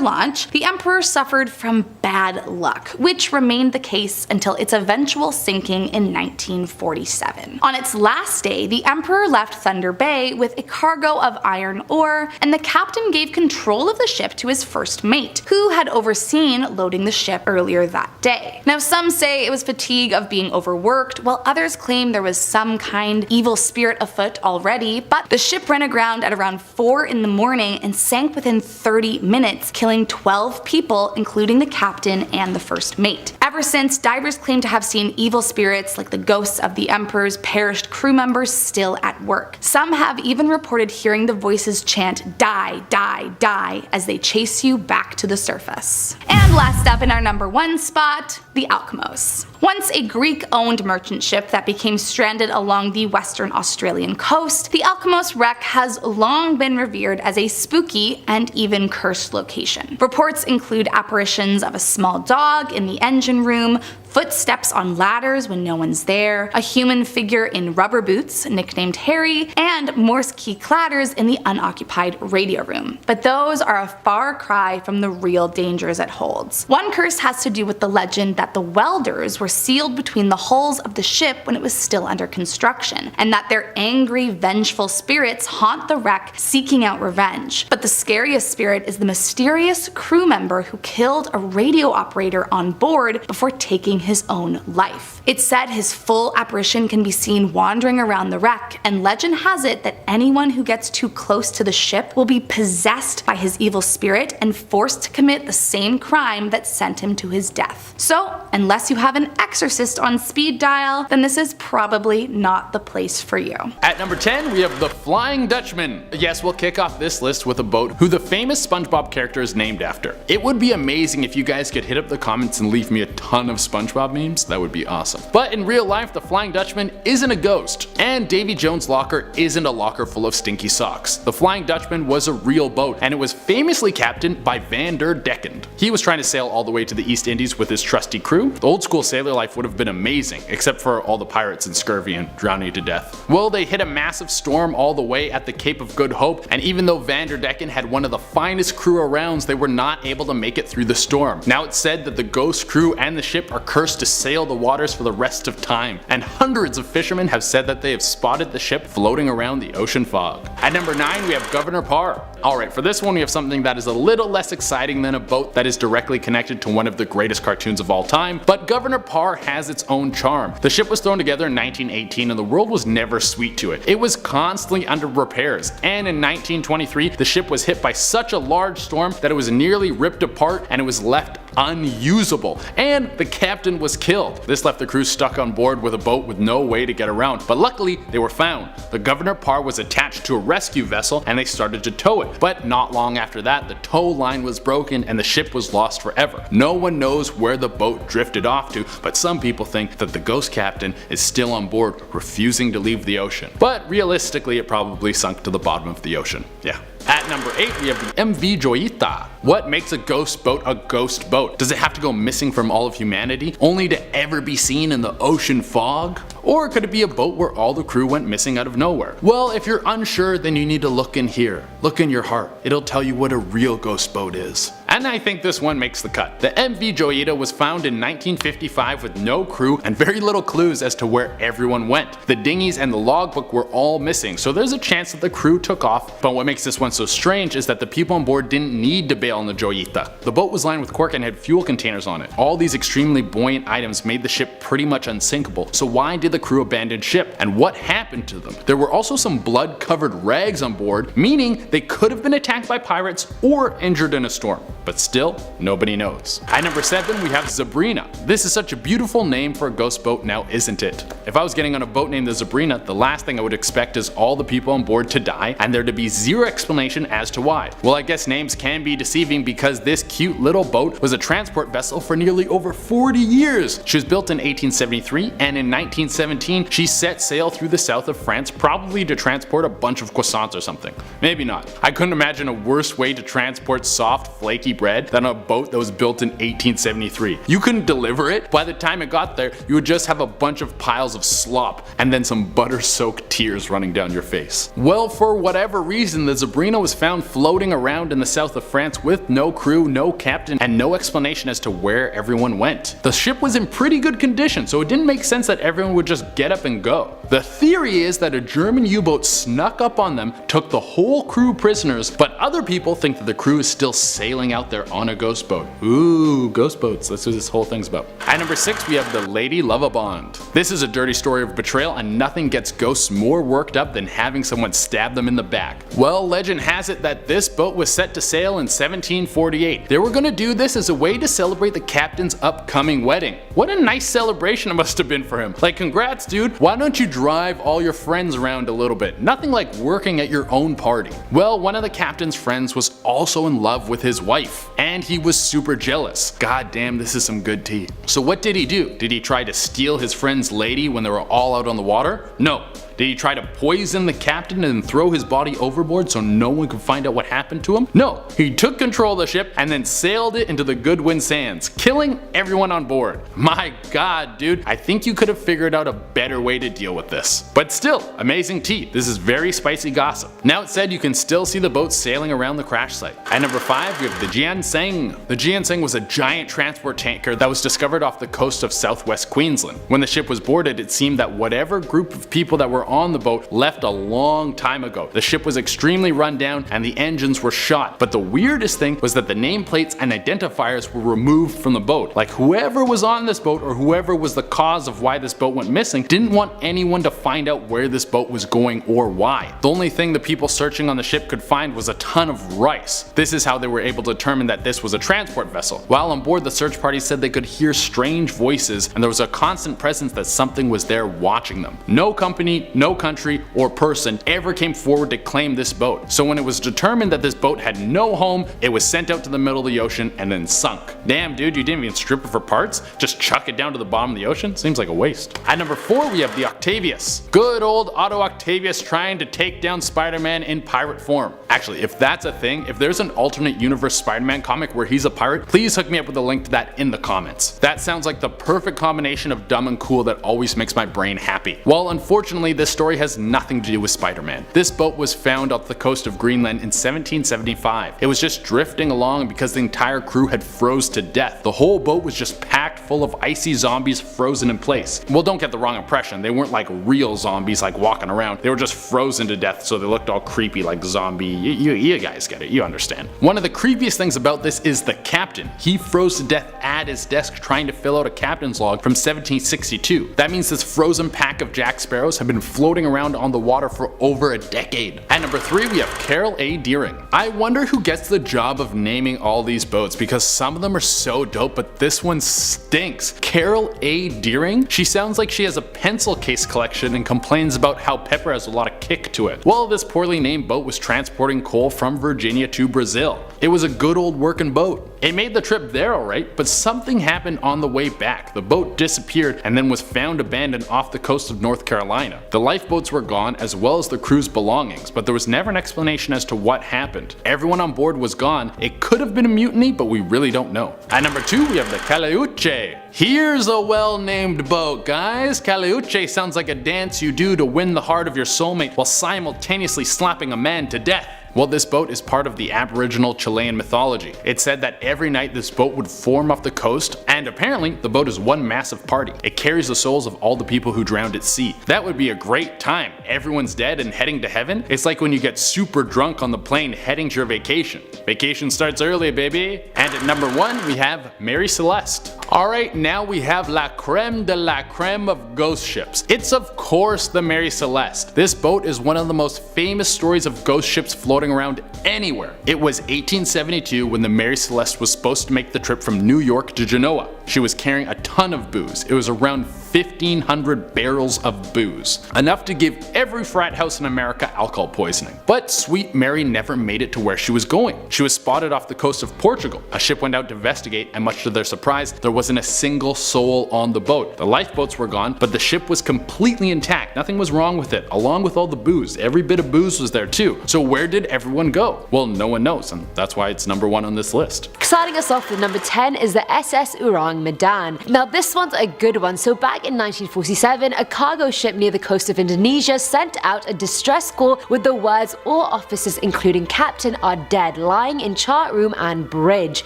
Speaker 3: launch, the Emperor suffered from bad luck, which remained the case until its eventual sinking in 1947. On its last day, the Emperor left Thunder Bay with a cargo of iron ore, and the captain gave control of the ship to his first mate, who had overseen loading the ship earlier that day. Now, some say it was fatigue of being overworked, while others claim there was some kind evil spirit afoot already, but the ship ran aground at around 4 in the morning and sank within 30 minutes, killing 12 people, including the captain and the first mate. Ever since, divers claim to have seen evil spirits like the ghosts of the Emperor's perished crew members still at work. Some have even reported hearing the voices chant "die, die, die" as they chase you back to the surface. And last up in our number 1 spot, the Alkimos. Once a Greek-owned merchant ship that became stranded along the Western Australian coast, the Alkimos wreck has long been revered as a spooky and even cursed location. Reports include apparitions of a small dog in the engine room, footsteps on ladders when no one's there, a human figure in rubber boots, nicknamed Harry, and Morse key clatters in the unoccupied radio room. But those are a far cry from the real dangers it holds. One curse has to do with the legend that the welders were sealed between the hulls of the ship when it was still under construction, and that their angry, vengeful spirits haunt the wreck seeking out revenge. But the scariest spirit is the mysterious crew member who killed a radio operator on board before taking his own life. It's said his full apparition can be seen wandering around the wreck, and legend has it that anyone who gets too close to the ship will be possessed by his evil spirit and forced to commit the same crime that sent him to his death. So, unless you have an exorcist on speed dial, then this is probably not the place for you.
Speaker 2: At number 10, we have the Flying Dutchman. Yes, we'll kick off this list with a boat who the famous SpongeBob character is named after. It would be amazing if you guys could hit up the comments and leave me a ton of SpongeBob memes. That would be awesome. But in real life, the Flying Dutchman isn't a ghost, and Davy Jones' locker isn't a locker full of stinky socks. The Flying Dutchman was a real boat, and it was famously captained by Van der Decken. He was trying to sail all the way to the East Indies with his trusty crew. The old school sailor life would have been amazing, except for all the pirates and scurvy and drowning to death. Well, they hit a massive storm all the way at the Cape of Good Hope, and even though Van der Decken had one of the finest crew around, they were not able to make it through the storm. Now it's said that the ghost crew and the ship are cursed to sail the waters for the rest of time, and hundreds of fishermen have said that they have spotted the ship floating around the ocean fog. At number 9, we have Governor Parr. Alright, for this one we have something that is a little less exciting than a boat that is directly connected to one of the greatest cartoons of all time, but Governor Parr has its own charm. The ship was thrown together in 1918 and the world was never sweet to it. It was constantly under repairs, and in 1923 the ship was hit by such a large storm that it was nearly ripped apart and it was left unusable, and the captain was killed. This left the crew stuck on board with a boat with no way to get around, but luckily they were found. The Governor Parr was attached to a rescue vessel and they started to tow it, but not long after that the tow line was broken and the ship was lost forever. No one knows where the boat drifted off to, but some people think that the ghost captain is still on board, refusing to leave the ocean. But realistically it probably sunk to the bottom of the ocean. Yeah. At number 8, we have the MV Joyita. What makes a ghost boat a ghost boat? Does it have to go missing from all of humanity, only to ever be seen in the ocean fog? Or could it be a boat where all the crew went missing out of nowhere? Well, if you're unsure, then you need to look in here. Look in your heart. It'll tell you what a real ghost boat is. And I think this one makes the cut. The MV Joyita was found in 1955 with no crew and very little clues as to where everyone went. The dinghies and the logbook were all missing, so there's a chance that the crew took off. But what makes this one so strange is that the people on board didn't need to bail on the Joyita. The boat was lined with cork and had fuel containers on it. All these extremely buoyant items made the ship pretty much unsinkable, so why did the crew abandon ship, and what happened to them? There were also some blood-covered rags on board, meaning they could have been attacked by pirates or injured in a storm. But still, nobody knows. At number 7, we have Zabrina. This is such a beautiful name for a ghost boat now, isn't it? If I was getting on a boat named the Zabrina, the last thing I would expect is all the people on board to die and there to be zero explanation as to why. Well, I guess names can be deceiving because this cute little boat was a transport vessel for nearly over 40 years. She was built in 1873, and in 1917 she set sail through the south of France, probably to transport a bunch of croissants or something. Maybe not. I couldn't imagine a worse way to transport soft, flaky flaky bread than a boat that was built in 1873. You couldn't deliver it. By the time it got there, you would just have a bunch of piles of slop and then some butter-soaked tears running down your face. Well, for whatever reason, the Zebrina was found floating around in the south of France with no crew, no captain, and no explanation as to where everyone went. The ship was in pretty good condition, so it didn't make sense that everyone would just get up and go. The theory is that a German U-boat snuck up on them, took the whole crew prisoners, but other people think that the crew is still sailing out there on a ghost boat. Ooh, ghost boats, that's what this whole thing's about. At number 6 we have the Lady Lovabond. This is a dirty story of betrayal, and nothing gets ghosts more worked up than having someone stab them in the back. Well, legend has it that this boat was set to sail in 1748. They were gonna do this as a way to celebrate the captain's upcoming wedding. What a nice celebration it must have been for him. Like, congrats dude, why don't you drive all your friends around a little bit? Nothing like working at your own party. Well, one of the captain's friends was also in love with his wife, and he was super jealous. God damn, this is some good tea. So what did he do? Did he try to steal his friend's lady when they were all out on the water? No. Did he try to poison the captain and throw his body overboard so no one could find out what happened to him? No. He took control of the ship and then sailed it into the Goodwin Sands, killing everyone on board. My god, dude, I think you could have figured out a better way to deal with this. But still, amazing tea. This is very spicy gossip. Now it's said you can still see the boat sailing around the crash site. At number 5 we have the Jian Seng. The Jian Seng was a giant transport tanker that was discovered off the coast of southwest Queensland. When the ship was boarded, it seemed that whatever group of people that were on the boat left a long time ago. The ship was extremely run down and the engines were shot, but the weirdest thing was that the nameplates and identifiers were removed from the boat. Like, whoever was on this boat or whoever was the cause of why this boat went missing didn't want anyone to find out where this boat was going or why. The only thing the people searching on the ship could find was a ton of rice. This is how they were able to determine that this was a transport vessel. While on board, the search party said they could hear strange voices and there was a constant presence that something was there watching them. No company, no country, or person ever came forward to claim this boat. So when it was determined that this boat had no home, it was sent out to the middle of the ocean and then sunk. Damn dude, you didn't even strip it for parts? Just chuck it down to the bottom of the ocean? Seems like a waste. At number 4 we have the Octavius. Good old Otto Octavius trying to take down Spider-Man in pirate form. Actually, if that's a thing, if there's an alternate universe Spider-Man comic where he's a pirate, please hook me up with a link to that in the comments. That sounds like the perfect combination of dumb and cool that always makes my brain happy. Well, unfortunately this story has nothing to do with Spider-Man. This boat was found off the coast of Greenland in 1775. It was just drifting along because the entire crew had froze to death. The whole boat was just packed full of icy zombies frozen in place. Well, don't get the wrong impression, they weren't like real zombies like walking around. They were just frozen to death, so they looked all creepy like zombie. You guys get it, you understand. One of the creepiest things about this is the captain. He froze to death at his desk trying to fill out a captain's log from 1762. That means this frozen pack of Jack Sparrows have been floating around on the water for over a decade. At number 3 we have Carroll A. Deering. I wonder who gets the job of naming all these boats because some of them are so dope, but this one stinks. Carroll A. Deering? She sounds like she has a pencil case collection and complains about how Pepper has a lot of kick to it. Well, this poorly named boat was transporting coal from Virginia to Brazil. It was a good old working boat. It made the trip there alright, but something happened on the way back. The boat disappeared and then was found abandoned off the coast of North Carolina. The lifeboats were gone as well as the crew's belongings, but there was never an explanation as to what happened. Everyone on board was gone. It could have been a mutiny, but we really don't know. At number 2 we have the Caleuche. Here's a well-named boat, guys. Caleuche sounds like a dance you do to win the heart of your soulmate while simultaneously slapping a man to death. Well, this boat is part of the Aboriginal Chilean mythology. It's said that every night this boat would form off the coast, and apparently the boat is one massive party. It carries the souls of all the people who drowned at sea. That would be a great time. Everyone's dead and heading to heaven. It's like when you get super drunk on the plane heading to your vacation. Vacation starts early, baby. And at number 1 we have Mary Celeste. Alright, now we have la creme de la creme of ghost ships. It's of course the Mary Celeste. This boat is one of the most famous stories of ghost ships floating around anywhere. It was 1872 when the Mary Celeste was supposed to make the trip from New York to Genoa. She was carrying a ton of booze. It was around 1,500 barrels of booze, enough to give every frat house in America alcohol poisoning. But Sweet Mary never made it to where she was going. She was spotted off the coast of Portugal. A ship went out to investigate, and much to their surprise, there wasn't a single soul on the boat. The lifeboats were gone, but the ship was completely intact. Nothing was wrong with it, along with all the booze. Every bit of booze was there too. So where did everyone go? Well, no one knows, and that's why it's number 1 on this list.
Speaker 4: Starting us off with number 10 is the SS Ourang Medan. Now this one's a good one. So back in 1947, a cargo ship near the coast of Indonesia sent out a distress call with the words "all officers including captain are dead, lying in chart room and bridge,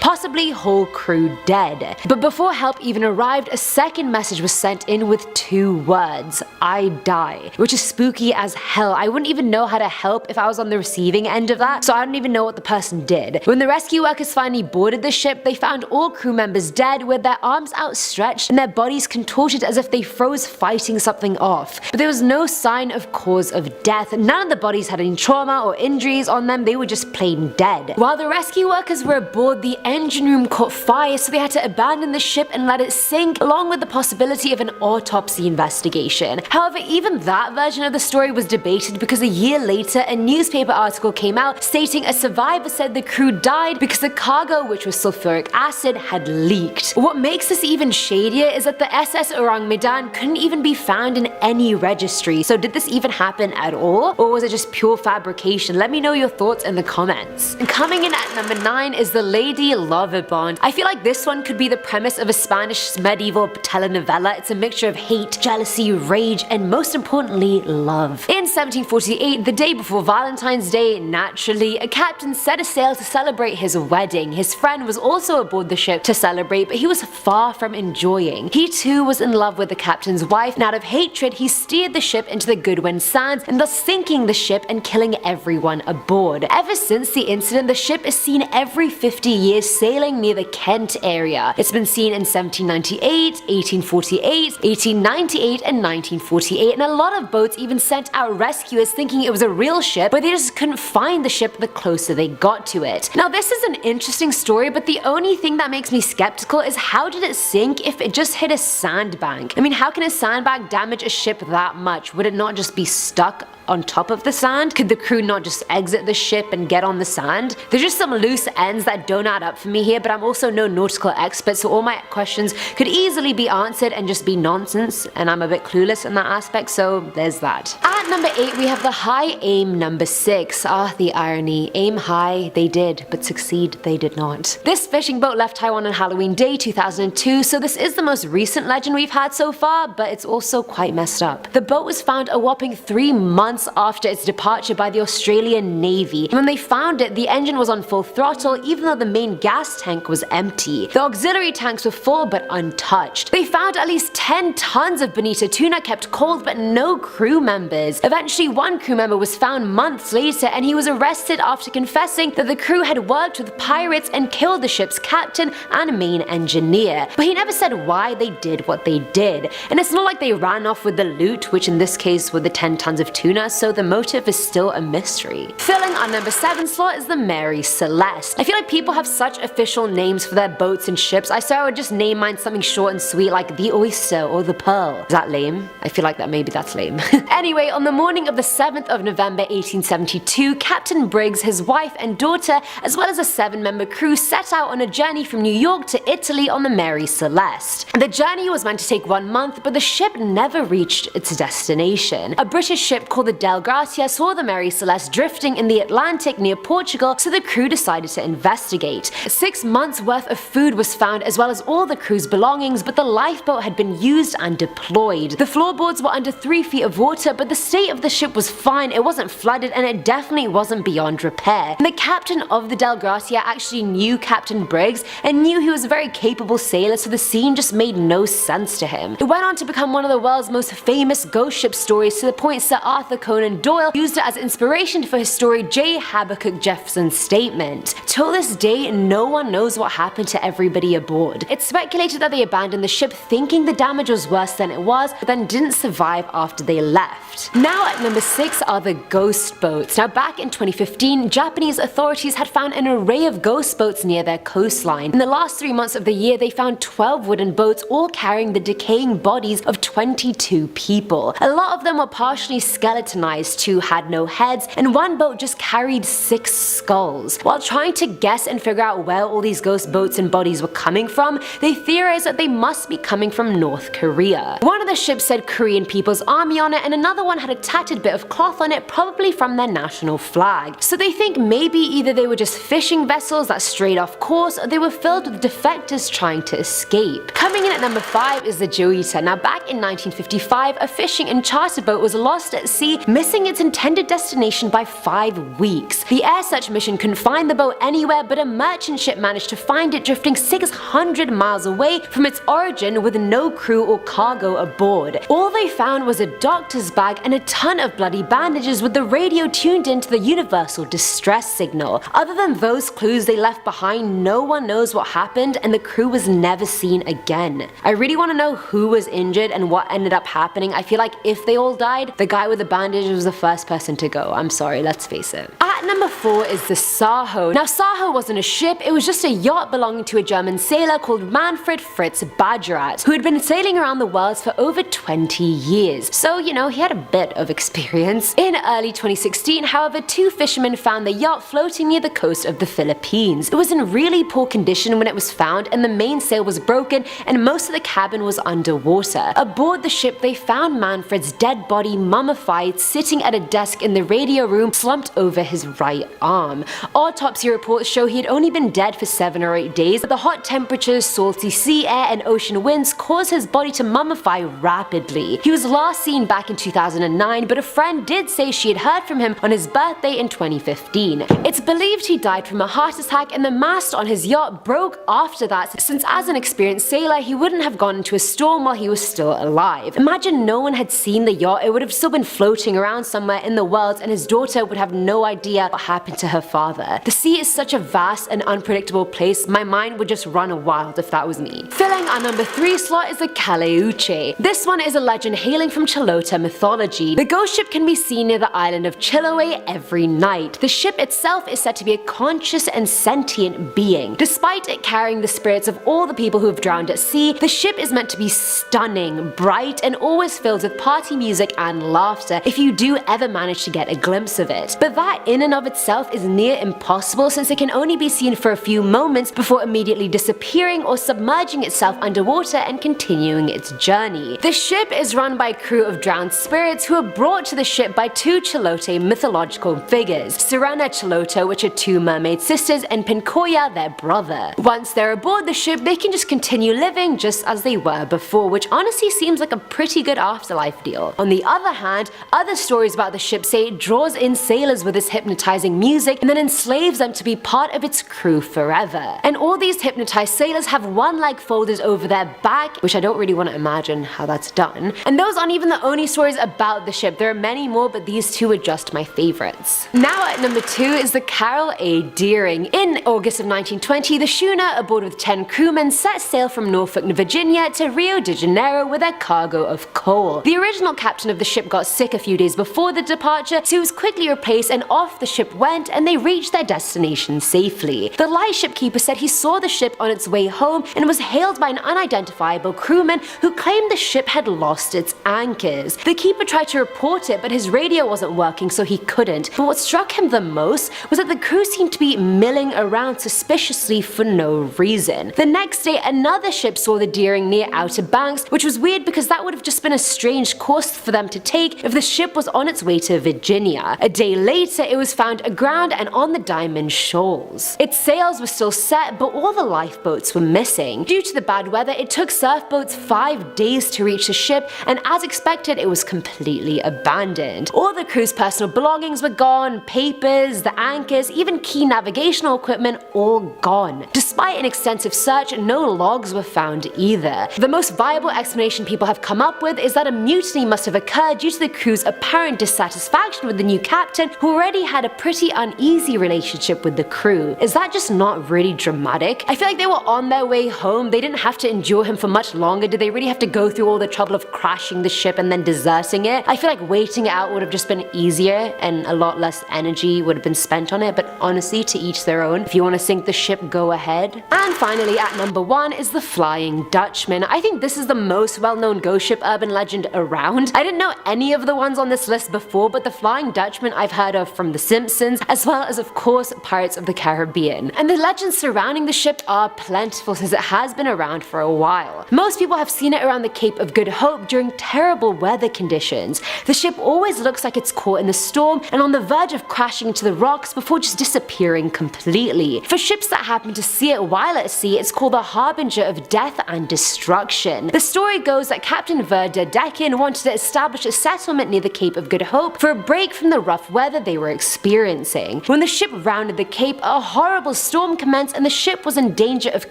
Speaker 4: possibly whole crew dead." But before help even arrived, a second message was sent in with 2 words: "I die," which is spooky as hell. I wouldn't even know how to help if I was on the receiving end of that, so I don't even know what the person did. When the rescue workers finally boarded the ship, they found all crew members dead with their arms outstretched and their bodies contorted as if they froze fighting something off. But there was no sign of cause of death. None of the bodies had any trauma or injuries on them, they were just plain dead. While the rescue workers were aboard, the engine room caught fire, so they had to abandon the ship and let it sink, along with the possibility of an autopsy investigation. However, even that version of the story was debated because a year later a newspaper article came out stating a survivor said the crew died because the cargo, which was sulfuric acid, had leaked. What makes this even shadier is that the SS Ourang Medan couldn't even be found in any registry. So did this even happen at all? Or was it just pure fabrication? Let me know your thoughts in the comments. And coming in at number 9 is the Lady Lover Bond. I feel like this one could be the premise of a Spanish medieval telenovela. It's a mixture of hate, jealousy, rage, and most importantly, love. In 1748, the day before Valentine's Day, naturally, a captain set a sail to celebrate his wedding. His friend was also aboard the ship to celebrate, but he was far from enjoying. He too was in love with the captain's wife, and out of hatred, he steered the ship into the Goodwin Sands and thus sinking the ship and killing everyone aboard. Ever since the incident, the ship is seen every 50 years sailing near the Kent area. It's been seen in 1798, 1848, 1898, and 1948, and a lot of boats even sent out rescuers thinking it was a real ship, but they just couldn't find the ship the closer they got to it. Now this is an interesting story, but the only thing that makes me skeptical is how did it sink if it just hit a sandbank? I mean, how can a sandbank damage a ship that much? Would it not just be stuck on top of the sand? Could the crew not just exit the ship and get on the sand? There's just some loose ends that don't add up for me here, but I'm also no nautical expert, so all my questions could easily be answered and just be nonsense, and I'm a bit clueless in that aspect, so there's that. At number 8 we have the High Aim number 6. The irony. Aim high they did, but succeed they did not. This fishing boat left Taiwan on Halloween Day 2002, so this is the most recent legend we've had so far, but it's also quite messed up. The boat was found a whopping 3 months after its departure by the Australian Navy. When they found it, the engine was on full throttle even though the main gas tank was empty. The auxiliary tanks were full but untouched. They found at least 10 tons of bonito tuna kept cold but no crew members. Eventually one crew member was found months later and he was arrested after confessing that the crew had worked with pirates and killed the ship's captain and main engineer. But he never said why they did what they did. And it's not like they ran off with the loot, which in this case were the 10 tons of tuna, so the motive is still a mystery. Filling our number 7 slot is the Mary Celeste. I feel like people have such official names for their boats and ships. I said I would just name mine something short and sweet like the Oyster or the Pearl. Is that lame? I feel like maybe that's lame. Anyway, on the morning of the 7th of November 1872, Captain Briggs, his wife and daughter, as well as a 7-member crew set out on a journey from New York to Italy on the Mary Celeste. The journey was meant to take 1 month, but the ship never reached its destination. A British ship called the Del Gracia saw the Mary Celeste drifting in the Atlantic near Portugal, so the crew decided to investigate. 6 months worth of food was found as well as all the crew's belongings, but the lifeboat had been used and deployed. The floorboards were under 3 feet of water, but the state of the ship was fine. It wasn't flooded and it definitely wasn't beyond repair. And the captain of the Del Gracia actually knew Captain Briggs and knew he was a very capable sailor, so the scene just made no sense to him. It went on to become one of the world's most famous ghost ship stories, to the point Sir Arthur Conan Doyle used it as inspiration for his story J. Habakkuk Jefferson's statement. Till this day, no one knows what happened to everybody aboard. It's speculated that they abandoned the ship thinking the damage was worse than it was, but then didn't survive after they left. Now at number 6 are the ghost boats. Now back in 2015, Japanese authorities had found an array of ghost boats near their coastline. In the last 3 months of the year, they found 12 wooden boats all carrying the decaying bodies of 22 people. A lot of them were partially skeletonized, 2 had no heads, and 1 boat just carried 6 skulls. While trying to guess and figure out where all these ghost boats and bodies were coming from, they theorized that they must be coming from North Korea. One of the ships said Korean People's Army on it, and another one had a tattered bit of cloth on it, probably from their national flag. So they think maybe either they were just fishing vessels that strayed off course, or they were filled with defectors trying to escape. Coming in at number 5 is the Joola. Now back in 1955, a fishing and charter boat was lost at sea, missing its intended destination by 5 weeks. The air search mission couldn't find the boat anywhere, but a merchant ship managed to find it drifting 600 miles away from its origin with no crew or cargo aboard. All they found was a doctor's bag and a ton of bloody bandages with the radio tuned into the universal distress signal. Other than those clues they left behind, no one knows what happened, and the crew was never seen again. I really want to know who was injured and what ended up happening. I feel like if they all died, the guy with the bandage was the first person to go. I'm sorry, let's face it. At number 4 is the Saho. Now Saho wasn't a ship, it was just a yacht belonging to a German sailor called Manfred Fritz Badgerat, who had been sailing around the world for over 20 years. So, you know, he had a bit of experience. In early 2016, however, 2 fishermen found the yacht floating near the coast of the Philippines. It was in really poor condition when it was found, and the mainsail was broken and most of the cabin was underwater. Aboard the ship, they found Manfred's dead body mummified, sitting at a desk in the radio room, slumped over his right arm. Autopsy reports show he had only been dead for 7 or 8 days, but the hot temperatures, salty sea air, and ocean winds caused his body to mummify rapidly. He was last seen back in 2009, but a friend did say she had heard from him on his birthday in 2015. It's believed he died from a heart attack, and the mast on his yacht broke after that, since as an experienced sailor he wouldn't have gone into a storm while he was still alive. Imagine no one had seen the yacht, it would have still been floating around somewhere in the world, and his daughter would have no idea what happened to her father. The sea is such a vast and unpredictable place, my mind would just run wild if that was me. Filling our number 3 slot is the Kaleuche. This one is a legend hailing from Chilota mythology. The ghost ship can be seen near the island of Chiloe every night. The ship itself is said to be a conscious and sentient being. Despite it carrying the spirits of all the people who have drowned at sea, the ship is meant to be stunning, bright, and always filled with party music and laughter if you do ever manage to get a glimpse of it. But that in and of itself is near impossible, since it can only be seen for a few moments before immediately disappearing or submerging itself underwater and continuing its journey. The ship is run by a crew of drowned spirits who are brought to the ship by 2 Chilote mythological figures, Sirena Chilota, which are 2 mermaid sisters, and Pincoya, their brother. Once they're aboard the ship, they can just continue living just as they were before, which honestly seems like a pretty good afterlife deal. On the other hand, other stories about the ship say it draws in sailors with its hypnotizing music and then enslaves them to be part of its crew forever. And all these hypnotized sailors have one leg folded over their back, which I don't really want to imagine how that's done. And those aren't even the only stories about the ship, there are many more, but these 2 are just my favorites. Now at number 2 is the Carroll A Deering. In August of 1920, the schooner, aboard with 10 crewmen, set sail from Norfolk, Virginia to Rio de Janeiro with their cargo of coal. The original captain of the ship got sick a few days before the departure, so he was quickly replaced and off the ship went, and they reached their destination safely. The lightship keeper said he saw the ship on its way home and was hailed by an unidentifiable crewman who claimed the ship had lost its anchors. The keeper tried to report it, but his radio wasn't working, so he couldn't. But what struck him the most was that the crew seemed to be milling around suspiciously for no reason. The next day, another ship saw the Deering near Outer Banks, which was weird because that would have just been a strange course for them to take if the ship was on its way to Virginia. A day later, it was was found aground and on the Diamond Shoals. Its sails were still set, but all the lifeboats were missing. Due to the bad weather, it took surf boats 5 days to reach the ship, and as expected, it was completely abandoned. All the crew's personal belongings were gone, papers, the anchors, even key navigational equipment, all gone. Despite an extensive search, no logs were found either. The most viable explanation people have come up with is that a mutiny must have occurred due to the crew's apparent dissatisfaction with the new captain, who already had a pretty uneasy relationship with the crew. Is that just not really dramatic? I feel like they were on their way home, they didn't have to endure him for much longer. Did they really have to go through all the trouble of crashing the ship and then deserting it? I feel like waiting it out would have just been easier and a lot less energy would have been spent on it, but honestly, to each their own. If you want to sink the ship, go ahead. And finally, at number 1 is the Flying Dutchman. I think this is the most well-known ghost ship urban legend around. I didn't know any of the ones on this list before, but the Flying Dutchman I've heard of from The Simpsons, as well as of course Pirates of the Caribbean. And the legends surrounding the ship are plentiful since it has been around for a while. Most people have seen it around the Cape of Good Hope during terrible weather conditions. The ship always looks like it's caught in the storm and on the verge of crashing into the rocks before just disappearing completely. For ships that happen to see it while at sea, it's called the harbinger of death and destruction. The story goes that Captain Verder Decken wanted to establish a settlement near the Cape of Good Hope for a break from the rough weather they were experiencing. When the ship rounded the cape, a horrible storm commenced and the ship was in danger of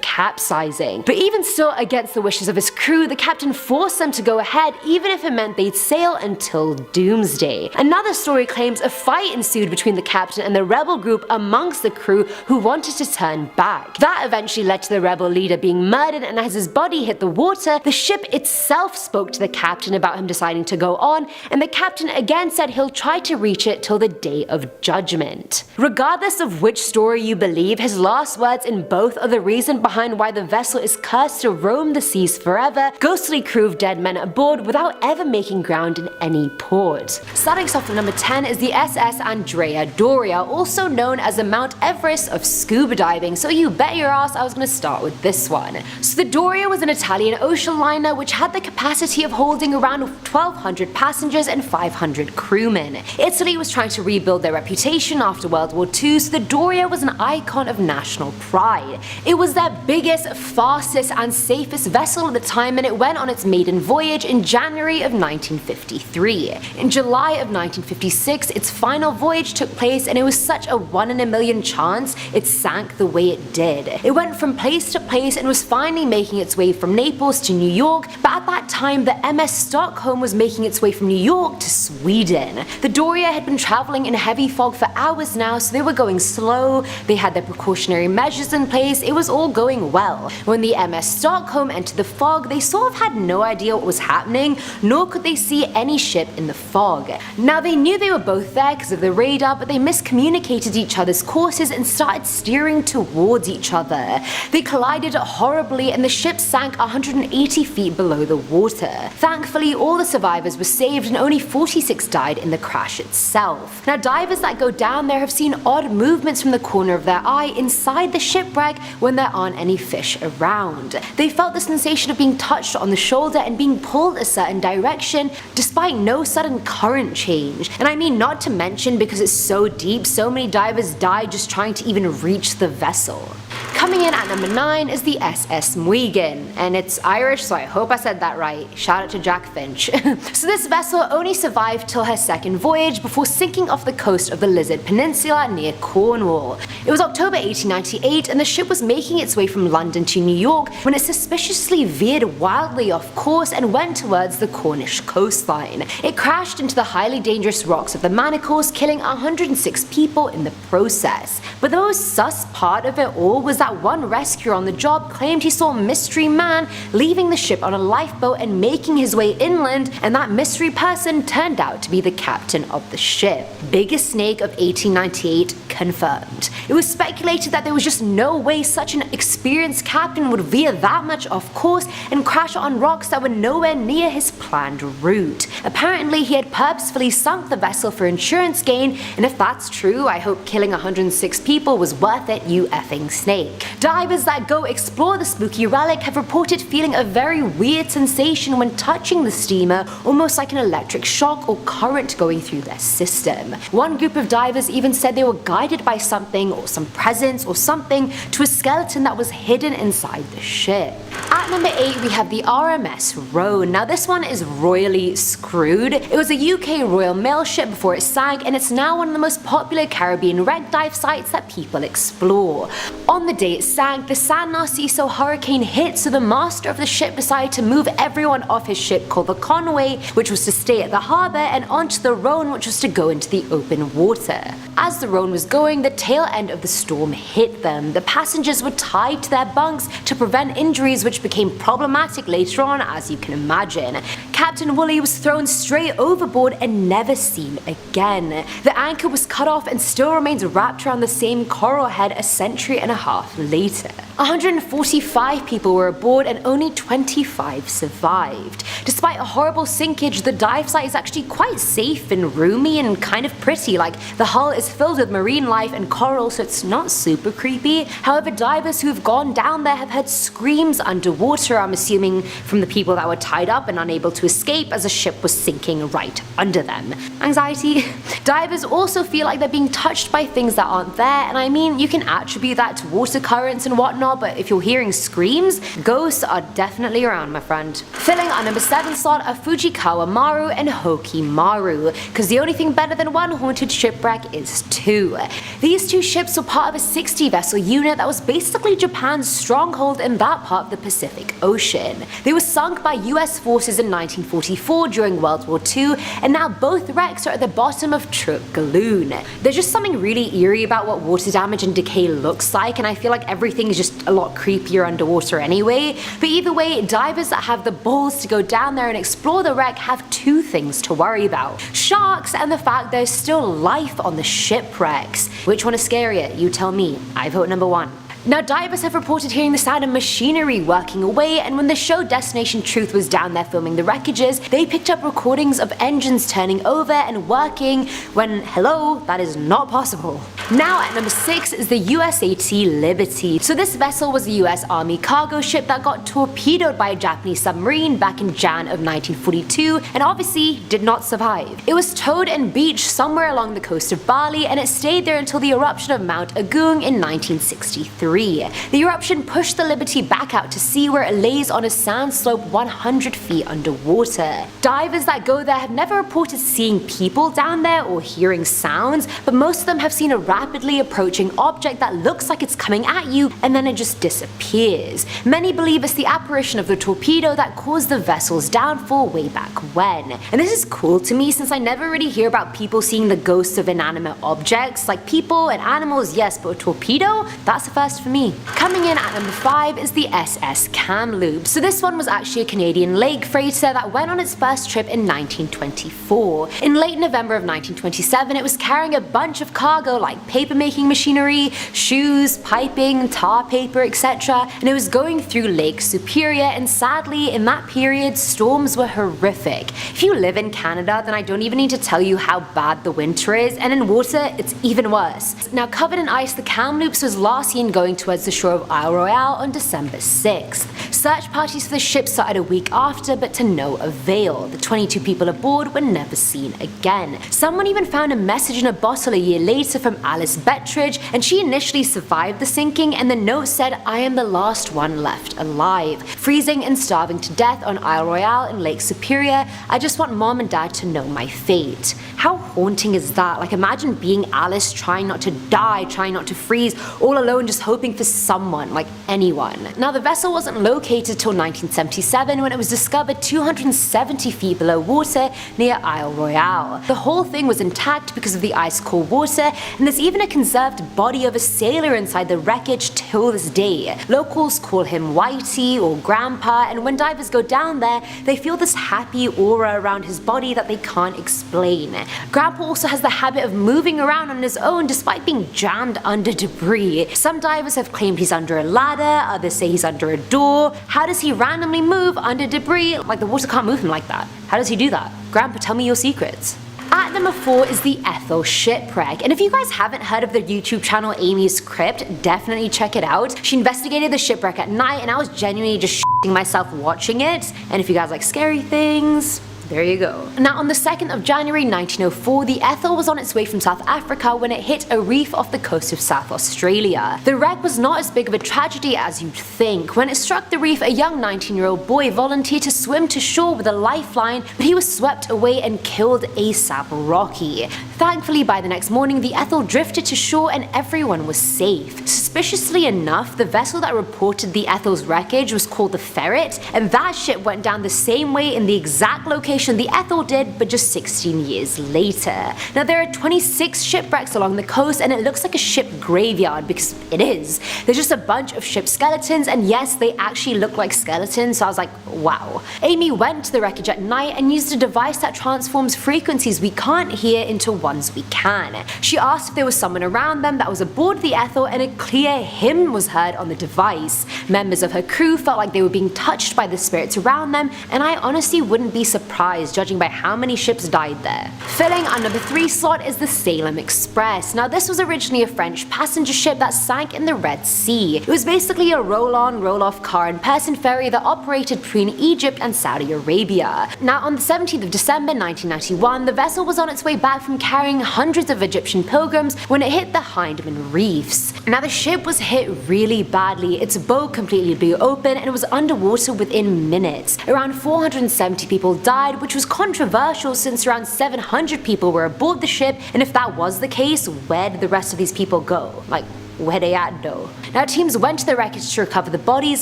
Speaker 4: capsizing. But even still, against the wishes of his crew, the captain forced them to go ahead even if it meant they'd sail until doomsday. Another story claims a fight ensued between the captain and the rebel group amongst the crew who wanted to turn back. That eventually led to the rebel leader being murdered, and as his body hit the water, the ship itself spoke to the captain about him deciding to go on, and the captain again said he'll try to reach it till the day of judgment. Regardless of which story you believe, his last words in both are the reason behind why the vessel is cursed to roam the seas forever, ghostly crew of dead men aboard without ever making ground in any port. Starting us off at number 10 is the SS Andrea Doria, also known as the Mount Everest of scuba diving, so you bet your ass I was going to start with this one. So the Doria was an Italian ocean liner which had the capacity of holding around 1,200 passengers and 500 crewmen. Italy was trying to rebuild their reputation after World War II, so the Doria was an icon of national pride. It was their biggest, fastest and safest vessel at the time, and it went on its maiden voyage in January of 1953. In July of 1956, its final voyage took place, and it was such a 1 in a million chance it sank the way it did. It went from place to place and was finally making its way from Naples to New York, but at that time the MS Stockholm was making its way from New York to Sweden. The Doria had been traveling in heavy fog for hours now, so they were going slow, they had their precautionary measures in place, it was all going well. When the MS Stockholm entered the fog, they sort of had no idea what was happening, nor could they see any ship in the fog. Now they knew they were both there because of the radar, but they miscommunicated each other's courses and started steering towards each other. They collided horribly and the ship sank 180 feet below the water. Thankfully, all the survivors were saved and only 46 died in the crash itself. Now divers that go down there have seen odd movements from the corner of their eye inside the shipwreck when there aren't any fish around. They felt the sensation of being touched on the shoulder and being pulled a certain direction despite no sudden current change. And I mean, not to mention, because it's so deep, so many divers died just trying to even reach the vessel. Coming in at number 9 is the SS Muigan, and it's Irish, so I hope I said that right. Shout out to Jack Finch. So this vessel only survived till her second voyage before sinking off the coast of the Lizard Peninsula near Cornwall. It was October 1898 and the ship was making its way from London to New York when it suspiciously veered wildly off course and went towards the Cornish coastline. It crashed into the highly dangerous rocks of the Manacles, killing 106 people in the process. But the most sus part of it all was that one rescuer on the job claimed he saw a mystery man leaving the ship on a lifeboat and making his way inland, and that mystery person turned out to be the captain of the ship. Biggest snake of 1898 confirmed. It was speculated that there was just no way such an experienced captain would veer that much off course and crash on rocks that were nowhere near his planned route. Apparently he had purposefully sunk the vessel for insurance gain, and if that's true, I hope killing 106 people was worth it, you effing snake. Divers that go explore the spooky relic have reported feeling a very weird sensation when touching the steamer, almost like an electric shock or current going through their system. One group of divers even said they were guided by something or some presence or something to a skeleton that was hidden inside the ship. At number 8 we have the RMS Rhone. Now this one is royally screwed. It was a UK Royal Mail ship before it sank, and it's now one of the most popular Caribbean wreck dive sites that people explore. On the day it sank, the San Narciso hurricane hit, so the master of the ship decided to move everyone off his ship called the Conway, which was to stay at the harbour, and onto the Rhone, which was to go into the open water. As the Rhone was going, the tail end of the storm hit them. The passengers were tied to their bunks to prevent injuries, which became problematic later on, as you can imagine. Captain Woolley was thrown straight overboard and never seen again. The anchor was cut off and still remains wrapped around the same coral head a century and a half later. 145 people were aboard and only 25 survived. Despite a horrible sinkage, the dive site is actually quite safe and roomy and kind of pretty. Like, the hull is filled with marine life and coral, so it's not super creepy. However, divers who have gone down there have heard screams underwater, I'm assuming from the people that were tied up and unable to escape as the ship was sinking right under them. Anxiety? Divers also feel like they're being touched by things that aren't there, and I mean, you can attribute that to water currents and whatnot, but if you're hearing screams, ghosts are definitely around, my friend. Filling our number 7 slot are Fuji Maru and Hoki Maru, because the only thing better than one haunted shipwreck is 2. These 2 ships were part of a 60 vessel unit that was basically Japan's stronghold in that part of the Pacific Ocean. They were sunk by US forces in 1944 during World War II, and now both wrecks are at the bottom of Truk Galoon. There's just something really eerie about what water damage and decay looks like, and I feel like everything is just a lot creepier underwater anyway. But either way, divers that have the balls to go down there and explore the wreck have 2 things to worry about: sharks and the fact there's still life on the shipwrecks. Which one is scarier? You tell me. I vote number 1. Now, divers have reported hearing the sound of machinery working away, and when the show Destination Truth was down there filming the wreckages, they picked up recordings of engines turning over and working when, hello, that is not possible. Now at number 6 is the USAT Liberty. So this vessel was a US Army cargo ship that got torpedoed by a Japanese submarine back in Jan of 1942 and obviously did not survive. It was towed and beached somewhere along the coast of Bali, and it stayed there until the eruption of Mount Agung in 1963. The eruption pushed the Liberty back out to sea, where it lays on a sand slope 100 feet underwater. Divers that go there have never reported seeing people down there or hearing sounds, but most of them have seen a rapidly approaching object that looks like it's coming at you and then it just disappears. Many believe it's the apparition of the torpedo that caused the vessel's downfall way back when. And this is cool to me, since I never really hear about people seeing the ghosts of inanimate objects. Like people and animals, yes, but a torpedo? That's the first for me. Coming in at number 5 is the SS Kamloops. So this one was actually a Canadian lake freighter that went on its first trip in 1924. In late November of 1927, it was carrying a bunch of cargo like paper-making machinery, shoes, piping, tar paper, etc. And it was going through Lake Superior, and sadly, in that period, storms were horrific. If you live in Canada, then I don't even need to tell you how bad the winter is, and in water, it's even worse. Now, covered in ice, the Kamloops was last seen going towards the shore of Isle Royale on December 6th. Search parties for the ship started a week after, but to no avail. The 22 people aboard were never seen again. Someone even found a message in a bottle a year later from Alice Bettridge, and she initially survived the sinking, and the note said, "I am the last one left alive. Freezing and starving to death on Isle Royale in Lake Superior. I just want mom and dad to know my fate." How haunting is that? Like, imagine being Alice, trying not to die, trying not to freeze, all alone just hoping for someone, like anyone. Now, the vessel wasn't located till 1977, when it was discovered 270 feet below water near Isle Royale. The whole thing was intact because of the ice-cold water, and there's even a conserved body of a sailor inside the wreckage till this day. Locals call him Whitey or Grandpa, and when divers go down there, they feel this happy aura around his body that they can't explain. Grandpa also has the habit of moving around on his own despite being jammed under debris. Some divers have claimed he's under a ladder, others say he's under a door. How does he randomly move under debris? Like, the water can't move him like that. How does he do that? Grandpa, tell me your secrets. At number 4 is the Ethel Shipwreck, and if you guys haven't heard of the YouTube channel Amy's Crypt, definitely check it out. She investigated the shipwreck at night and I was genuinely just shitting myself watching it, and if you guys like scary things, there you go. Now on the 2nd of January 1904, the Ethel was on its way from South Africa when it hit a reef off the coast of South Australia. The wreck was not as big of a tragedy as you'd think. When it struck the reef, a young 19-year-old boy volunteered to swim to shore with a lifeline, but he was swept away and killed ASAP Rocky. Thankfully, by the next morning, the Ethel drifted to shore and everyone was safe. Suspiciously enough, the vessel that reported the Ethel's wreckage was called the Ferret, and that ship went down the same way in the exact location the Ethel did, but just 16 years later. Now there are 26 shipwrecks along the coast and it looks like a ship graveyard, because it is. There's just a bunch of ship skeletons, and yes, they actually look like skeletons, so I was like, wow. Amy went to the wreckage at night and used a device that transforms frequencies we can't hear into ones we can. She asked if there was someone around them that was aboard the Ethel, and a clear hymn was heard on the device. Members of her crew felt like they were being touched by the spirits around them, and I honestly wouldn't be surprised judging by how many ships died there. Filling our number 3 slot is the Salem Express. Now this was originally a French passenger ship that sank in the Red Sea. It was basically a roll-on, roll-off car and person ferry that operated between Egypt and Saudi Arabia. Now on the 17th of December 1991, the vessel was on its way back from carrying hundreds of Egyptian pilgrims when it hit the Hindman Reefs. Now the ship was hit really badly. Its bow completely blew open and it was underwater within minutes. Around 470 people died, which was controversial since around 700 people were aboard the ship, and if that was the case, where did the rest of these people go? Like, where they at though? Now teams went to the wreckage to recover the bodies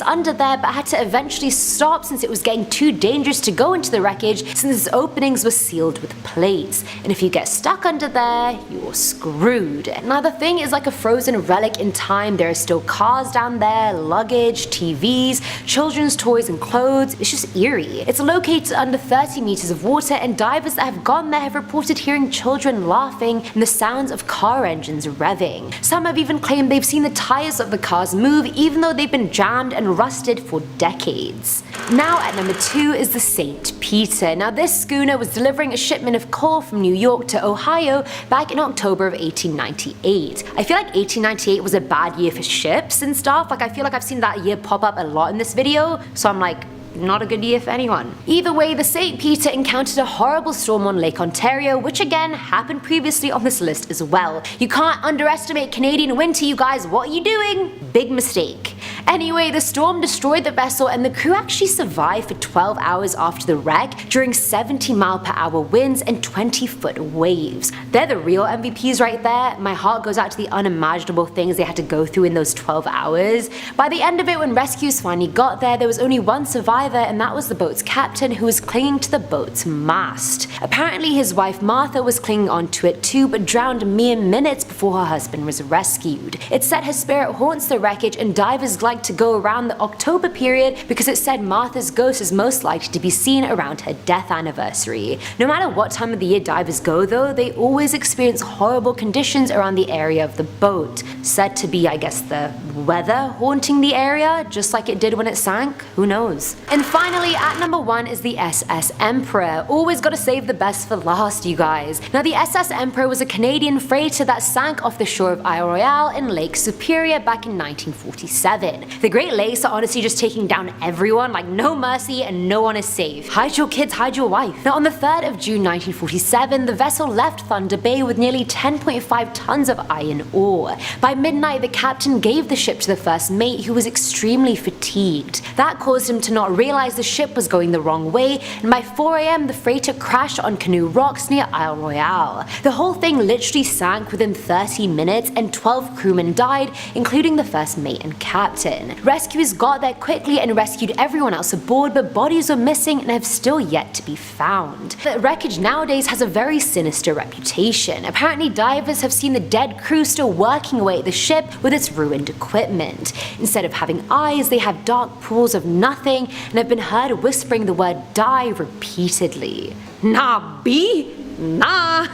Speaker 4: under there, but had to eventually stop since it was getting too dangerous to go into the wreckage since its openings were sealed with plates, and if you get stuck under there, you're screwed. Now the thing is like a frozen relic in time. There are still cars down there, luggage, TVs, children's toys and clothes. It's just eerie. It's located under 30 meters of water, and divers that have gone there have reported hearing children laughing and the sounds of car engines revving. Some have even claimed they've seen the tires of the cars move even though they've been jammed and rusted for decades. Now at number 2 is the St. Peter. Now this schooner was delivering a shipment of coal from New York to Ohio back in October of 1898. I feel like 1898 was a bad year for ships and stuff. Like I feel like I've seen that year pop up a lot in this video, so I'm like, not a good year for anyone. Either way, the St. Peter encountered a horrible storm on Lake Ontario, which again happened previously on this list as well. You can't underestimate Canadian winter, you guys. What are you doing? Big mistake. Anyway, the storm destroyed the vessel and the crew actually survived for 12 hours after the wreck during 70-mile-per-hour winds and 20-foot waves. They're the real MVPs right there. My heart goes out to the unimaginable things they had to go through in those 12 hours. By the end of it, when rescues finally got there, there was only one survivor, and that was the boat's captain, who was clinging to the boat's mast. Apparently his wife Martha was clinging onto it too, but drowned mere minutes before her husband was rescued. It said her spirit haunts the wreckage and divers like to go around the October period because it said Martha's ghost is most likely to be seen around her death anniversary. No matter what time of the year divers go though, they always experience horrible conditions around the area of the boat. Said to be, I guess, the weather haunting the area, just like it did when it sank? Who knows? And finally, at number 1 is the SS Emperor. Always gotta save the best for last, you guys. Now the SS Emperor was a Canadian freighter that sank off the shore of Isle Royale in Lake Superior back in 1947. The Great Lakes are honestly just taking down everyone, like no mercy, and no one is safe. Hide your kids, hide your wife. Now on the 3rd of June 1947, the vessel left Thunder Bay with nearly 10.5 tons of iron ore. By midnight, the captain gave the ship to the first mate, who was extremely fatigued. That caused him to not realize the ship was going the wrong way, and by 4 AM the freighter crashed on Canoe Rocks near Isle Royale. The whole thing literally sank within 30 minutes and 12 crewmen died, including the first mate and captain. Rescuers got there quickly and rescued everyone else aboard, but bodies were missing and have still yet to be found. The wreckage nowadays has a very sinister reputation. Apparently divers have seen the dead crew still working away at the ship with its ruined equipment. Instead of having eyes, they have dark pools of nothing and have been heard whispering the word die repeatedly. Nah, B? Nah.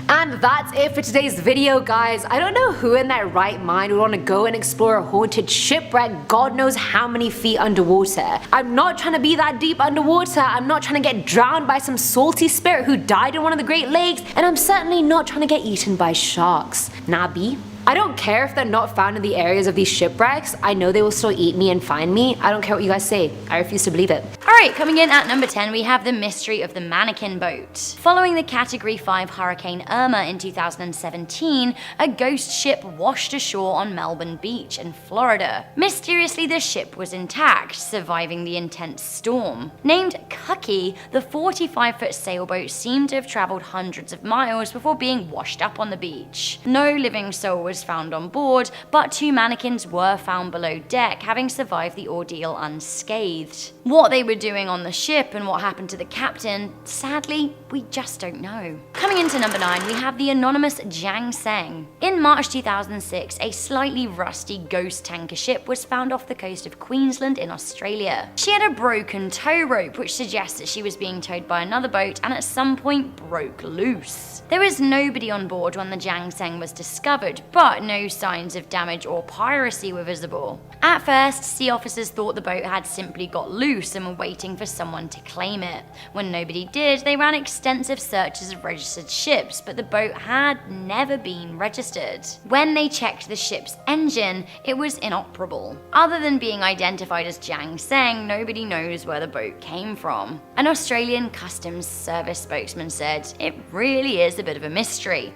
Speaker 4: And that's it for today's video, guys. I don't know who in their right mind would want to go and explore a haunted shipwreck God knows how many feet underwater. I'm not trying to be that deep underwater, I'm not trying to get drowned by some salty spirit who died in one of the Great Lakes, and I'm certainly not trying to get eaten by sharks. Nabi? I don't care if they're not found in the areas of these shipwrecks. I know they will still eat me and find me. I don't care what you guys say. I refuse to believe it.
Speaker 5: Alright, coming in at number 10, we have the mystery of the mannequin boat. Following the Category 5 Hurricane Irma in 2017, a ghost ship washed ashore on Melbourne Beach in Florida. Mysteriously, the ship was intact, surviving the intense storm. Named Kuki, the 45-foot sailboat seemed to have traveled hundreds of miles before being washed up on the beach. No living soul was found on board, but 2 mannequins were found below deck, having survived the ordeal unscathed. What they were doing on the ship and what happened to the captain, sadly, we just don't know. Coming into number 9, we have the anonymous Jian Seng. In March 2006, a slightly rusty ghost tanker ship was found off the coast of Queensland in Australia. She had a broken tow rope, which suggests that she was being towed by another boat and at some point broke loose. There was nobody on board when the Jian Seng was discovered, but no signs of damage or piracy were visible. At first, sea officers thought the boat had simply got loose and were waiting for someone to claim it. When nobody did, they ran extensive searches of registered ships, but the boat had never been registered. When they checked the ship's engine, it was inoperable. Other than being identified as Jian Seng, nobody knows where the boat came from. An Australian Customs Service spokesman said, "It really is a bit of a mystery,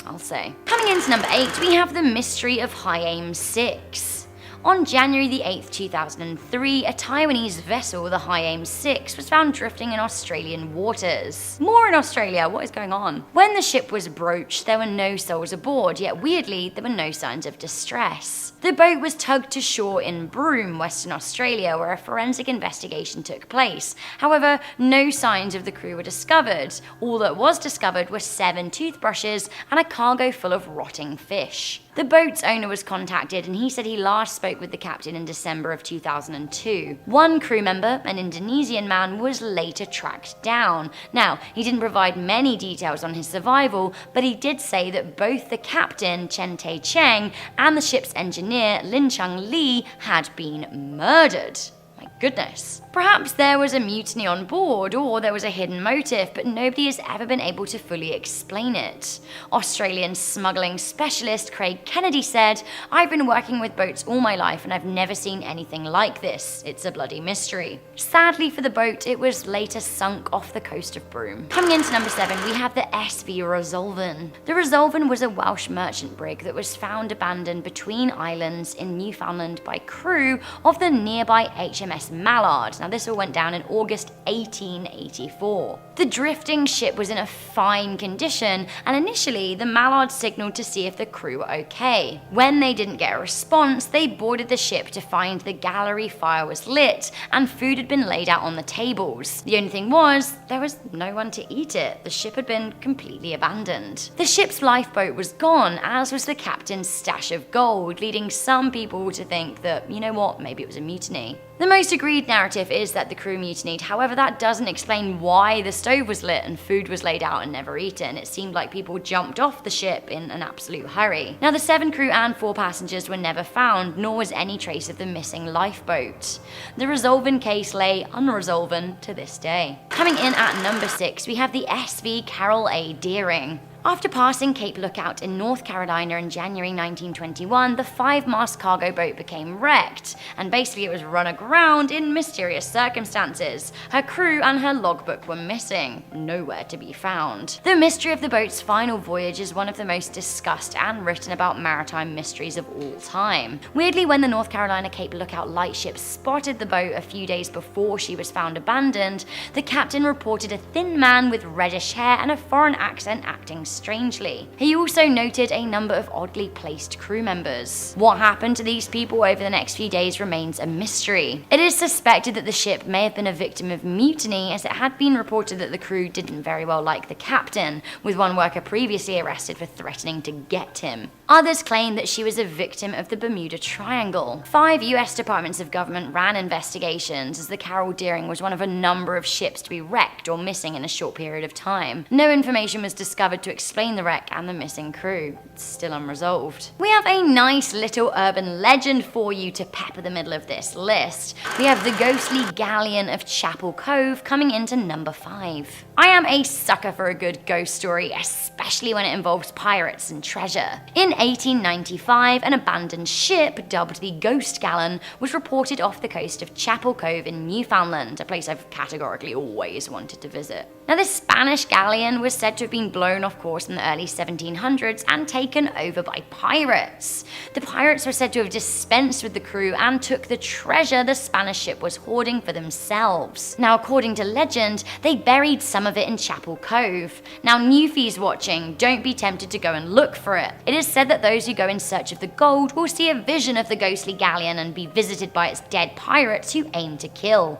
Speaker 5: I'll say." Coming into number 8, we have the mystery of High Aim 6. On January the 8th, 2003, a Taiwanese vessel, the High Aim 6, was found drifting in Australian waters. More in Australia, what is going on? When the ship was broached, there were no souls aboard, yet weirdly, there were no signs of distress. The boat was tugged to shore in Broome, Western Australia, where a forensic investigation took place. However, no signs of the crew were discovered. All that was discovered were 7 toothbrushes and a cargo full of rotting fish. The boat's owner was contacted and he said he last spoke with the captain in December of 2002. One crew member, an Indonesian man, was later tracked down. Now, he didn't provide many details on his survival, but he did say that both the captain, Chen Tae Cheng, and the ship's engineer, Lin Chung Lee, had been murdered. My goodness. Perhaps there was a mutiny on board, or there was a hidden motive, but nobody has ever been able to fully explain it. Australian smuggling specialist Craig Kennedy said, "I've been working with boats all my life and I've never seen anything like this. It's a bloody mystery." Sadly for the boat, it was later sunk off the coast of Broome. Coming into number 7, we have the SV Resolven. The Resolven was a Welsh merchant brig that was found abandoned between islands in Newfoundland by crew of the nearby HMS Mallard. Now this all went down in August 1884. The drifting ship was in a fine condition, and initially the Mallard signaled to see if the crew were okay. When they didn't get a response, they boarded the ship to find the gallery fire was lit and food had been laid out on the tables. The only thing was, there was no one to eat it. The ship had been completely abandoned. The ship's lifeboat was gone, as was the captain's stash of gold, leading some people to think that, you know what, maybe it was a mutiny. The most agreed narrative is that the crew mutinied, however that doesn't explain why the stove was lit and food was laid out and never eaten. It seemed like people jumped off the ship in an absolute hurry. Now the 7 crew and 4 passengers were never found, nor was any trace of the missing lifeboat. The Resolven case lay unresolved to this day. Coming in at number 6, we have the SV Carroll A Deering. After passing Cape Lookout in North Carolina in January 1921, the 5-mast cargo boat became wrecked, and basically it was run aground in mysterious circumstances. Her crew and her logbook were missing, nowhere to be found. The mystery of the boat's final voyage is one of the most discussed and written about maritime mysteries of all time. Weirdly, when the North Carolina Cape Lookout lightship spotted the boat a few days before she was found abandoned, the captain reported a thin man with reddish hair and a foreign accent acting strangely. He also noted a number of oddly placed crew members. What happened to these people over the next few days remains a mystery. It is suspected that the ship may have been a victim of mutiny, as it had been reported that the crew didn't very well like the captain, with one worker previously arrested for threatening to get him. Others claim that she was a victim of the Bermuda Triangle. 5 US departments of government ran investigations, as the Carroll A was one of a number of ships to be wrecked or missing in a short period of time. No information was discovered to explain the wreck and the missing crew. It's still unresolved. We have a nice little urban legend for you to pepper the middle of this list. We have the ghostly galleon of Chapel Cove coming into number 5. I am a sucker for a good ghost story, especially when it involves pirates and treasure. In 1895, an abandoned ship dubbed the Ghost Galleon was reported off the coast of Chapel Cove in Newfoundland, a place I've categorically always wanted to visit. Now, this Spanish galleon was said to have been blown off course in the early 1700s and taken over by pirates. The pirates were said to have dispensed with the crew and took the treasure the Spanish ship was hoarding for themselves. Now, according to legend, they buried some of it in Chapel Cove. Now, newfies watching, don't be tempted to go and look for it. It is said that those who go in search of the gold will see a vision of the ghostly galleon and be visited by its dead pirates who aim to kill.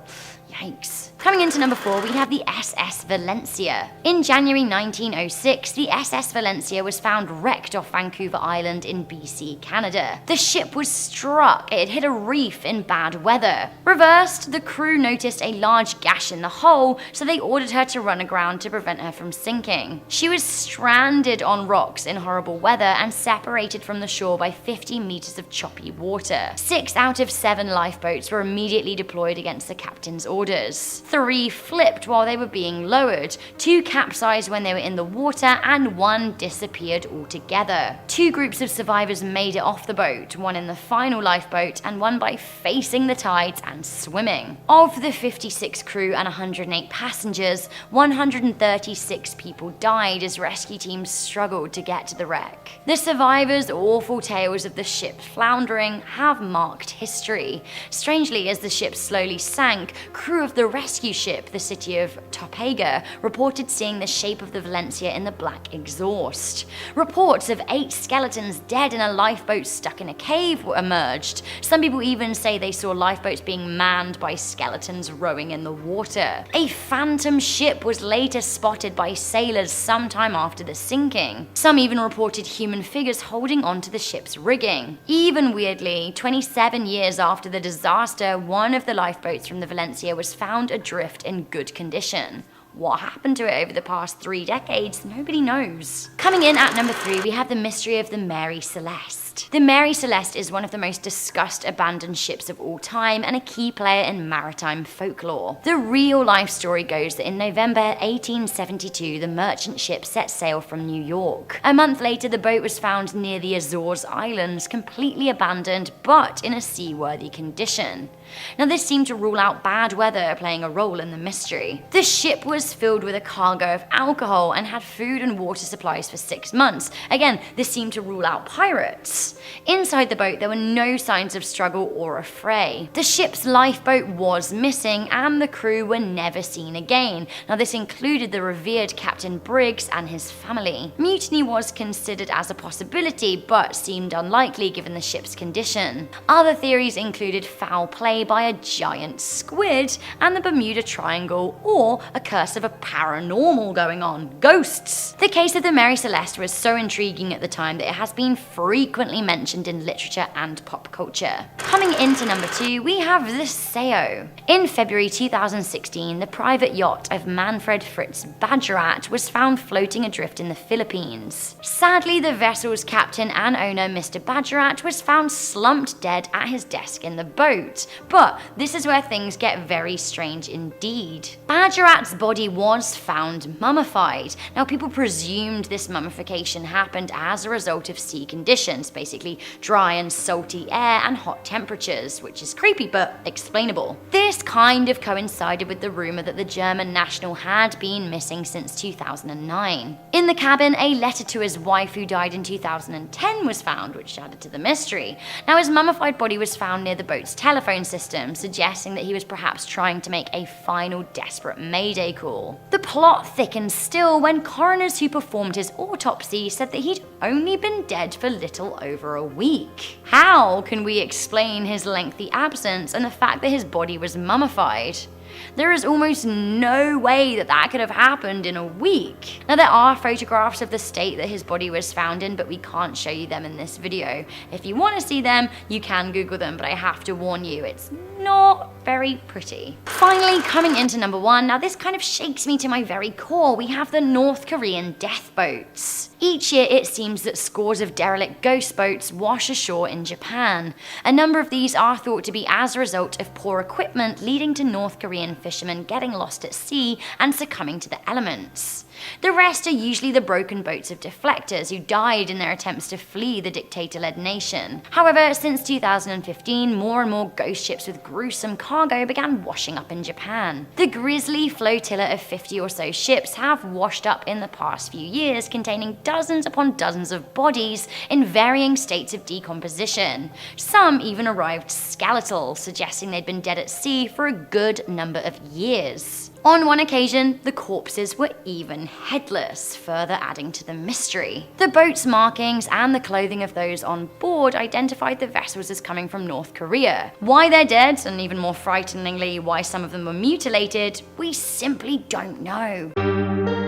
Speaker 5: Yikes. Coming into number 4, we have the SS Valencia. In January 1906, the SS Valencia was found wrecked off Vancouver Island in BC, Canada. The ship was struck. It had hit a reef in bad weather. Reversed, the crew noticed a large gash in the hull, so they ordered her to run aground to prevent her from sinking. She was stranded on rocks in horrible weather and separated from the shore by 50 meters of choppy water. 6 out of 7 lifeboats were immediately deployed against the captain's orders. 3 flipped while they were being lowered, 2 capsized when they were in the water, and 1 disappeared altogether. 2 groups of survivors made it off the boat, 1 in the final lifeboat and 1 by facing the tides and swimming. Of the 56 crew and 108 passengers, 136 people died as rescue teams struggled to get to the wreck. The survivors' awful tales of the ship floundering have marked history. Strangely, as the ship slowly sank, crew of the rescue ship, the city of Taiping, reported seeing the shape of the Valencia in the black exhaust. Reports of 8 skeletons dead in a lifeboat stuck in a cave emerged. Some people even say they saw lifeboats being manned by skeletons rowing in the water. A phantom ship was later spotted by sailors sometime after the sinking. Some even reported human figures holding onto the ship's rigging. Even weirdly, 27 years after the disaster, one of the lifeboats from the Valencia was found adrift in good condition. What happened to it over the past 3 decades, nobody knows. Coming in at number 3, we have the mystery of the Mary Celeste. The Mary Celeste is one of the most discussed abandoned ships of all time and a key player in maritime folklore. The real-life story goes that in November 1872, the merchant ship set sail from New York. A month later, the boat was found near the Azores Islands, completely abandoned but in a seaworthy condition. Now, this seemed to rule out bad weather playing a role in the mystery. The ship was filled with a cargo of alcohol and had food and water supplies for 6 months. Again, this seemed to rule out pirates. Inside the boat, there were no signs of struggle or a fray. The ship's lifeboat was missing and the crew were never seen again. Now, this included the revered Captain Briggs and his family. Mutiny was considered as a possibility, but seemed unlikely given the ship's condition. Other theories included foul play by a giant squid and the Bermuda Triangle, or a curse of a paranormal going on, ghosts. The case of the Mary Celeste was so intriguing at the time that it has been frequently mentioned in literature and pop culture. Coming into number 2, we have the Sao. In February 2016, the private yacht of Manfred Fritz Badgerat was found floating adrift in the Philippines. Sadly, the vessel's captain and owner, Mr. Badgerat, was found slumped dead at his desk in the boat. But this is where things get very strange indeed. Badgerat's body was found mummified. Now, people presumed this mummification happened as a result of sea conditions, basically dry and salty air and hot temperatures, which is creepy but explainable. This kind of coincided with the rumor that the German national had been missing since 2009. In the cabin, a letter to his wife who died in 2010 was found, which added to the mystery. Now, his mummified body was found near the boat's telephone system, suggesting that he was perhaps trying to make a final desperate mayday call. The plot thickened still when coroners who performed his autopsy said that he'd only been dead for little over a week. How can we explain his lengthy absence and the fact that his body was mummified? There is almost no way that that could have happened in a week. Now there are photographs of the state that his body was found in, but we can't show you them in this video. If you want to see them, you can Google them, but I have to warn you, it's not very pretty. Finally, coming into number 1, now this kind of shakes me to my very core, we have the North Korean death boats. Each year it seems that scores of derelict ghost boats wash ashore in Japan. A number of these are thought to be as a result of poor equipment, leading to North Korean fishermen getting lost at sea and succumbing to the elements. The rest are usually the broken boats of deflectors who died in their attempts to flee the dictator-led nation. However, since 2015, more and more ghost ships with gruesome cargo began washing up in Japan. The grisly flotilla of 50 or so ships have washed up in the past few years, containing dozens upon dozens of bodies in varying states of decomposition. Some even arrived skeletal, suggesting they'd been dead at sea for a good number of years. On one occasion, the corpses were even headless, further adding to the mystery. The boat's markings and the clothing of those on board identified the vessels as coming from North Korea. Why they're dead, and even more frighteningly, why some of them were mutilated, we simply don't know.